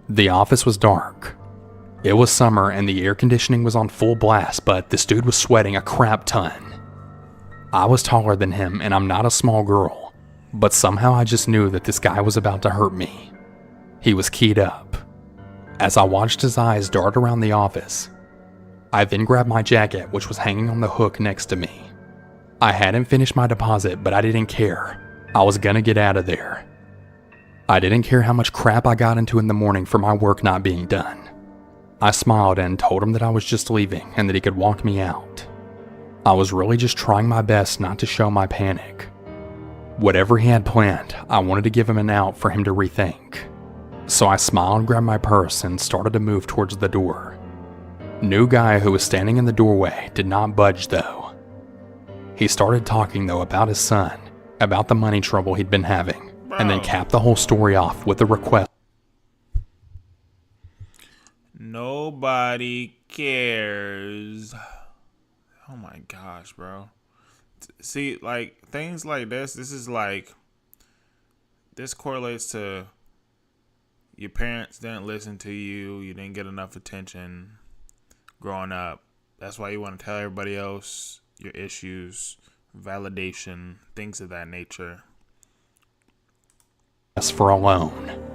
The office was dark. It was summer and the air conditioning was on full blast, but this dude was sweating a crap ton. I was taller than him and I'm not a small girl, but somehow I just knew that this guy was about to hurt me. He was keyed up. As I watched his eyes dart around the office, I then grabbed my jacket, which was hanging on the hook next to me. I hadn't finished my deposit, but I didn't care. I was gonna get out of there. I didn't care how much crap I got into in the morning for my work not being done. I smiled and told him that I was just leaving and that he could walk me out. I was really just trying my best not to show my panic. Whatever he had planned, I wanted to give him an out for him to rethink. So I smiled, grabbed my purse, and started to move towards the door. New guy who was standing in the doorway did not budge though. He started talking though about his son, about the money trouble he'd been having, and then capped the whole story off with a request. Nobody cares. Oh my gosh, bro. See, like, things like this is like, this correlates to your parents didn't listen to you, you didn't get enough attention growing up. That's why you want to tell everybody else your issues, validation, things of that nature. Asked for a loan.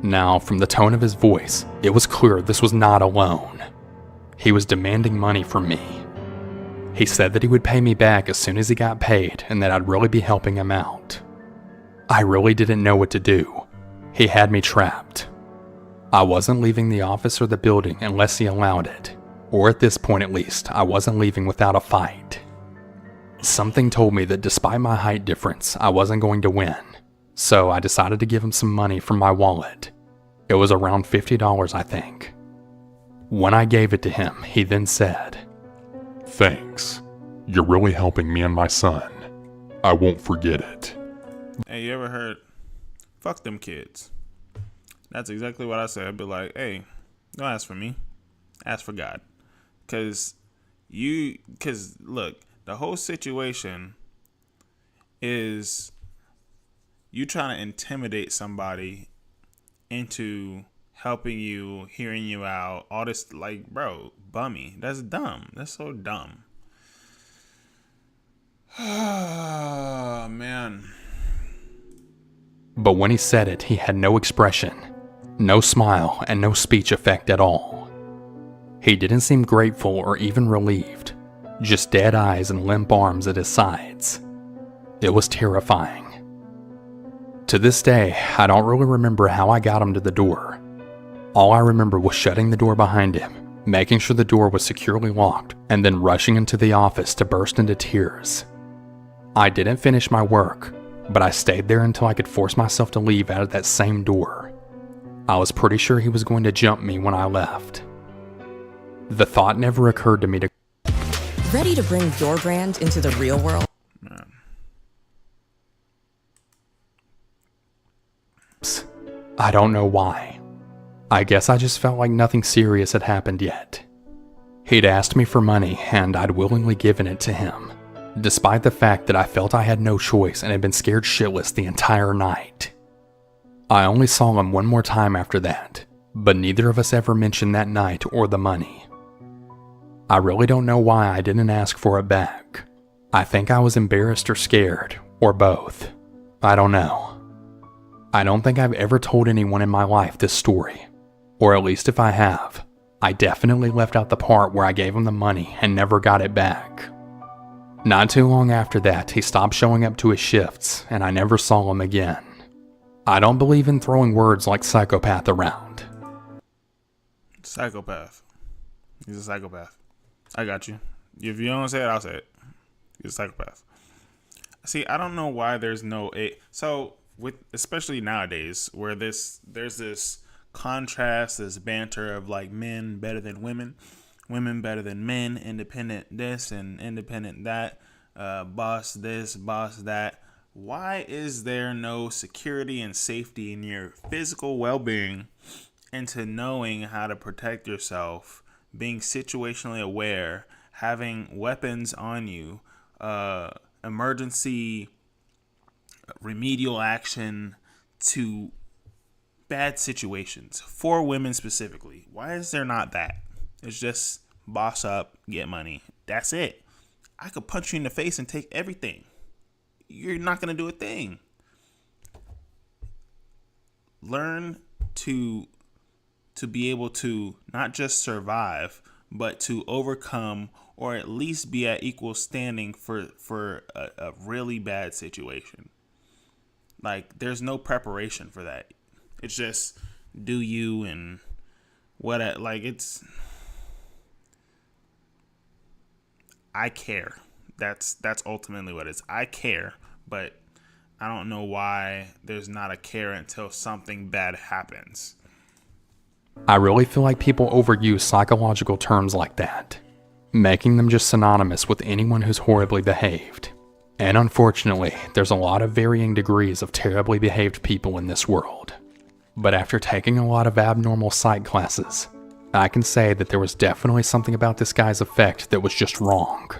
Now, from the tone of his voice, it was clear this was not a loan. He was demanding money from me. He said that he would pay me back as soon as he got paid and that I'd really be helping him out. I really didn't know what to do. He had me trapped. I wasn't leaving the office or the building unless he allowed it. Or at this point at least, I wasn't leaving without a fight. Something told me that despite my height difference, I wasn't going to win. So I decided to give him some money from my wallet. It was around $50, I think. When I gave it to him, he then said, Thanks. You're really helping me and my son. I won't forget it. Hey, you ever heard, fuck them kids? That's exactly what I said. I'd be like, hey, don't ask for me. Ask for God. Because look, the whole situation is you trying to intimidate somebody into helping you, hearing you out, all this, like, bro, bummy. That's dumb. That's so dumb. Oh, man. But when he said it, he had no expression, no smile, and no speech effect at all. He didn't seem grateful or even relieved, just dead eyes and limp arms at his sides. It was terrifying. To this day, I don't really remember how I got him to the door. All I remember was shutting the door behind him, making sure the door was securely locked, and then rushing into the office to burst into tears. I didn't finish my work, but I stayed there until I could force myself to leave out of that same door. I was pretty sure he was going to jump me when I left. The thought never occurred to me to... Ready to bring your brand into the real world? Man. I don't know why. I guess I just felt like nothing serious had happened yet. He'd asked me for money, and I'd willingly given it to him, despite the fact that I felt I had no choice and had been scared shitless the entire night. I only saw him one more time after that, but neither of us ever mentioned that night or the money. I really don't know why I didn't ask for it back. I think I was embarrassed or scared, or both. I don't know. I don't think I've ever told anyone in my life this story, or at least if I have, I definitely left out the part where I gave him the money and never got it back. Not too long after that, he stopped showing up to his shifts, and I never saw him again. I don't believe in throwing words like psychopath around. Psychopath. He's a psychopath. I got you. If you don't say it, I'll say it. He's a psychopath. See, I don't know why there's no so with especially nowadays where there's this contrast, this banter of like men better than women, women better than men, independent this and independent that, boss this, boss that. Why is there no security and safety in your physical well-being into knowing how to protect yourself, being situationally aware, having weapons on you, emergency remedial action to bad situations for women specifically? Why is there not that? It's just boss up, get money. That's it. I could punch you in the face and take everything. You're not going to do a thing. Learn to be able to not just survive, but to overcome or at least be at equal standing for a really bad situation. Like, there's no preparation for that. It's just do you and what, like, it's, I care. That's ultimately what it is. I care, but I don't know why there's not a care until something bad happens. I really feel like people overuse psychological terms like that, making them just synonymous with anyone who's horribly behaved. And unfortunately, there's a lot of varying degrees of terribly behaved people in this world. But after taking a lot of abnormal psych classes, I can say that there was definitely something about this guy's effect that was just wrong.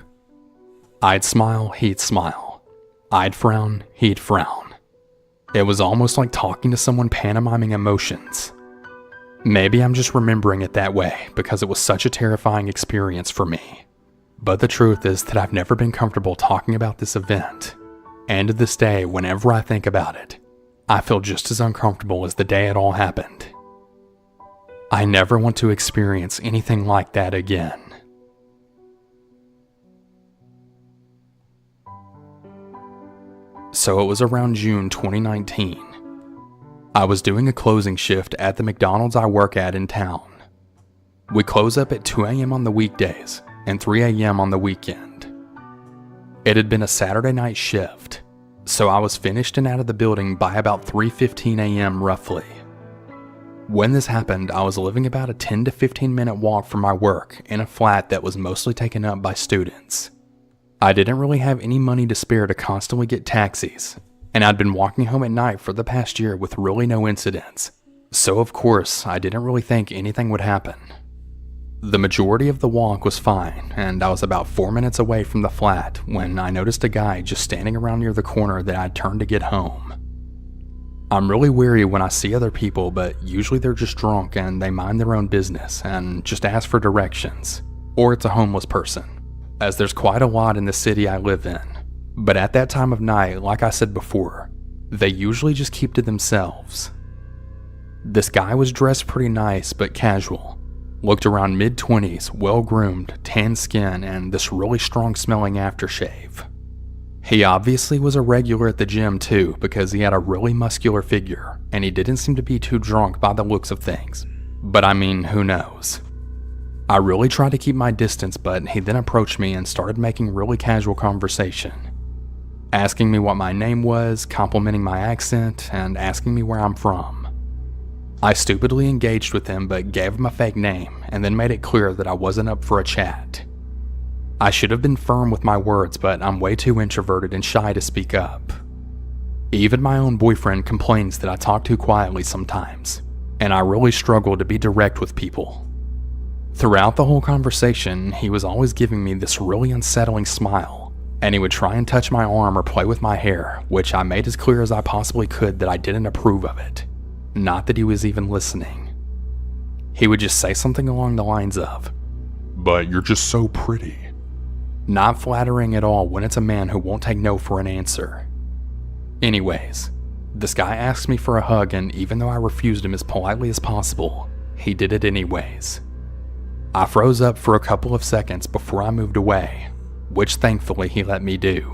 I'd smile, he'd smile. I'd frown, he'd frown. It was almost like talking to someone pantomiming emotions. Maybe I'm just remembering it that way because it was such a terrifying experience for me. But the truth is that I've never been comfortable talking about this event. And to this day, whenever I think about it, I feel just as uncomfortable as the day it all happened. I never want to experience anything like that again. So it was around June 2019. I was doing a closing shift at the McDonald's I work at in town. We close up at 2 a.m. on the weekdays and 3 a.m. on the weekend. It had been a Saturday night shift, so I was finished and out of the building by about 3:15 a.m. roughly. When this happened, I was living about a 10 to 15 minute walk from my work in a flat that was mostly taken up by students. I didn't really have any money to spare to constantly get taxis, and I'd been walking home at night for the past year with really no incidents, so of course I didn't really think anything would happen. The majority of the walk was fine, and I was about 4 minutes away from the flat when I noticed a guy just standing around near the corner that I'd turned to get home. I'm really wary when I see other people, but usually they're just drunk and they mind their own business and just ask for directions, or it's a homeless person, as there's quite a lot in the city I live in. But at that time of night, like I said before, they usually just keep to themselves. This guy was dressed pretty nice but casual, looked around mid-20s, well-groomed, tan skin, and this really strong-smelling aftershave. He obviously was a regular at the gym too, because he had a really muscular figure, and he didn't seem to be too drunk by the looks of things. But I mean, who knows? I really tried to keep my distance, but he then approached me and started making really casual conversation, asking me what my name was, complimenting my accent, and asking me where I'm from. I stupidly engaged with him but gave him a fake name and then made it clear that I wasn't up for a chat. I should have been firm with my words, but I'm way too introverted and shy to speak up. Even my own boyfriend complains that I talk too quietly sometimes, and I really struggle to be direct with people. Throughout the whole conversation, he was always giving me this really unsettling smile, and he would try and touch my arm or play with my hair, which I made as clear as I possibly could that I didn't approve of it. Not that he was even listening. He would just say something along the lines of, "But you're just so pretty." Not flattering at all when it's a man who won't take no for an answer. Anyways, this guy asked me for a hug, and even though I refused him as politely as possible, he did it anyways. I froze up for a couple of seconds before I moved away, which thankfully he let me do.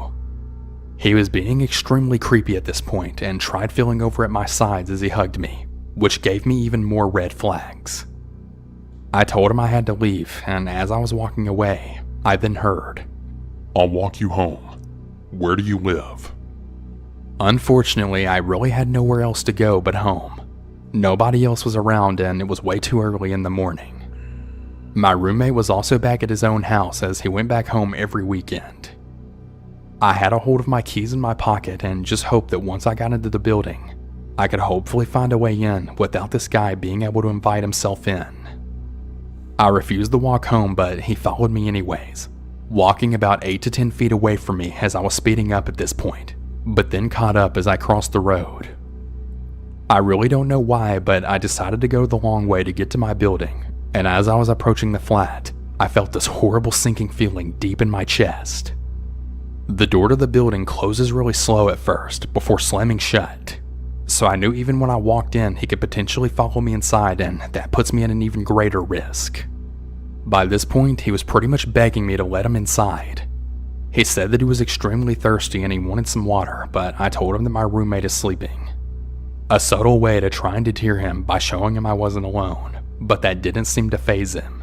He was being extremely creepy at this point and tried feeling over at my sides as he hugged me, which gave me even more red flags. I told him I had to leave, and as I was walking away, I then heard, "I'll walk you home. Where do you live?" Unfortunately, I really had nowhere else to go but home. Nobody else was around and it was way too early in the morning. My roommate was also back at his own house as he went back home every weekend. I had a hold of my keys in my pocket and just hoped that once I got into the building, I could hopefully find a way in without this guy being able to invite himself in. I refused the walk home, but he followed me anyways, walking about 8 to 10 feet away from me as I was speeding up at this point, but then caught up as I crossed the road. I really don't know why, but I decided to go the long way to get to my building, and as I was approaching the flat, I felt this horrible sinking feeling deep in my chest. The door to the building closes really slow at first before slamming shut, so I knew even when I walked in he could potentially follow me inside, and that puts me at an even greater risk. By this point, he was pretty much begging me to let him inside. He said that he was extremely thirsty and he wanted some water, but I told him that my roommate is sleeping. A subtle way to try and deter him by showing him I wasn't alone, but that didn't seem to faze him.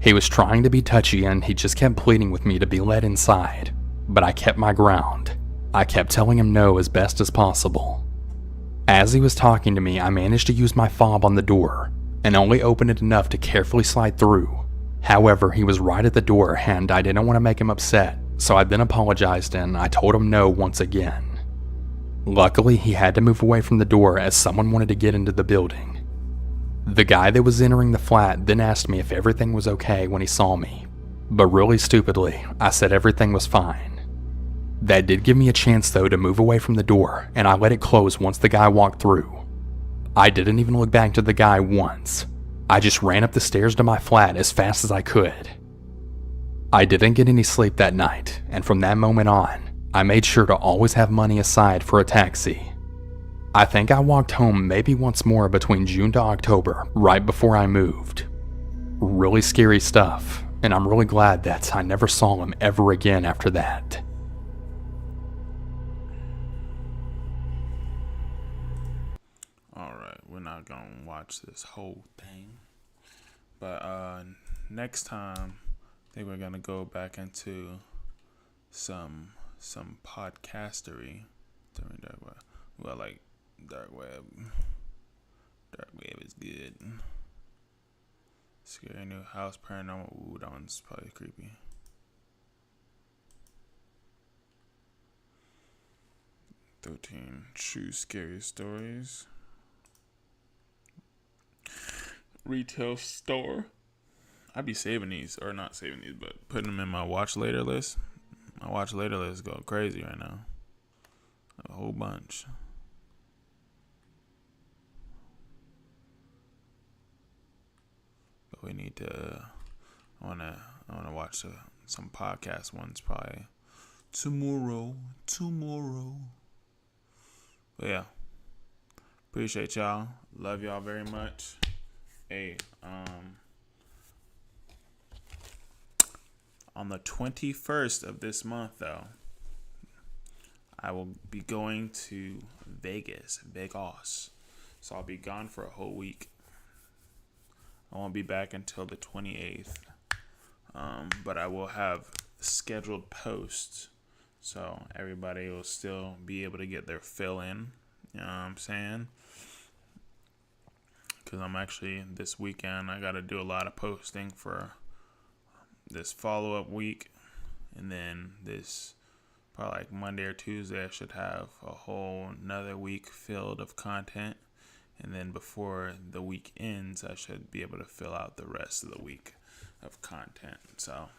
He was trying to be touchy and he just kept pleading with me to be let inside, but I kept my ground. I kept telling him no as best as possible. As he was talking to me, I managed to use my fob on the door and only opened it enough to carefully slide through. However, he was right at the door and I didn't want to make him upset, so I then apologized and I told him no once again. Luckily, he had to move away from the door as someone wanted to get into the building. The guy that was entering the flat then asked me if everything was okay when he saw me, but really stupidly, I said everything was fine. That did give me a chance though to move away from the door, and I let it close once the guy walked through. I didn't even look back to the guy once. I just ran up the stairs to my flat as fast as I could. I didn't get any sleep that night, and from that moment on, I made sure to always have money aside for a taxi. I think I walked home maybe once more between June to October, right before I moved. Really scary stuff, and I'm really glad that I never saw him ever again after that. Alright, we're not gonna watch this whole thing. But next time, I think we're gonna go back into some podcastery during dark web. Well, like dark web. Dark web is good. Scary new house, paranormal. Ooh, that one's probably creepy. "13 True Scary Stories." Retail store. I'd be saving these, or not saving these, but putting them in my watch later list. My watch later list is going crazy right now. A whole bunch. But we need to. I wanna watch some podcast ones probably tomorrow. But yeah, appreciate y'all. Love y'all very much. Hey, on the 21st of this month, though, I will be going to Vegas. So I'll be gone for a whole week. I won't be back until the 28th. But I will have scheduled posts, so everybody will still be able to get their fill in. You know what I'm saying? Because I'm actually, this weekend, I got to do a lot of posting for this follow-up week. And then this, probably like Monday or Tuesday, I should have a whole another week filled of content. And then before the week ends, I should be able to fill out the rest of the week of content. So,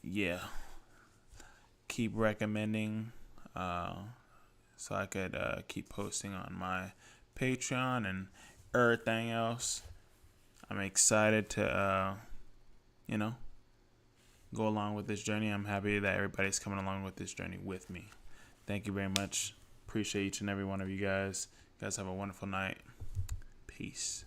yeah. Keep recommending so I could keep posting on my Patreon and everything else. I'm excited to, go along with this journey. I'm happy that everybody's coming along with this journey with me. Thank you very much. Appreciate each and every one of you guys. You guys have a wonderful night. Peace.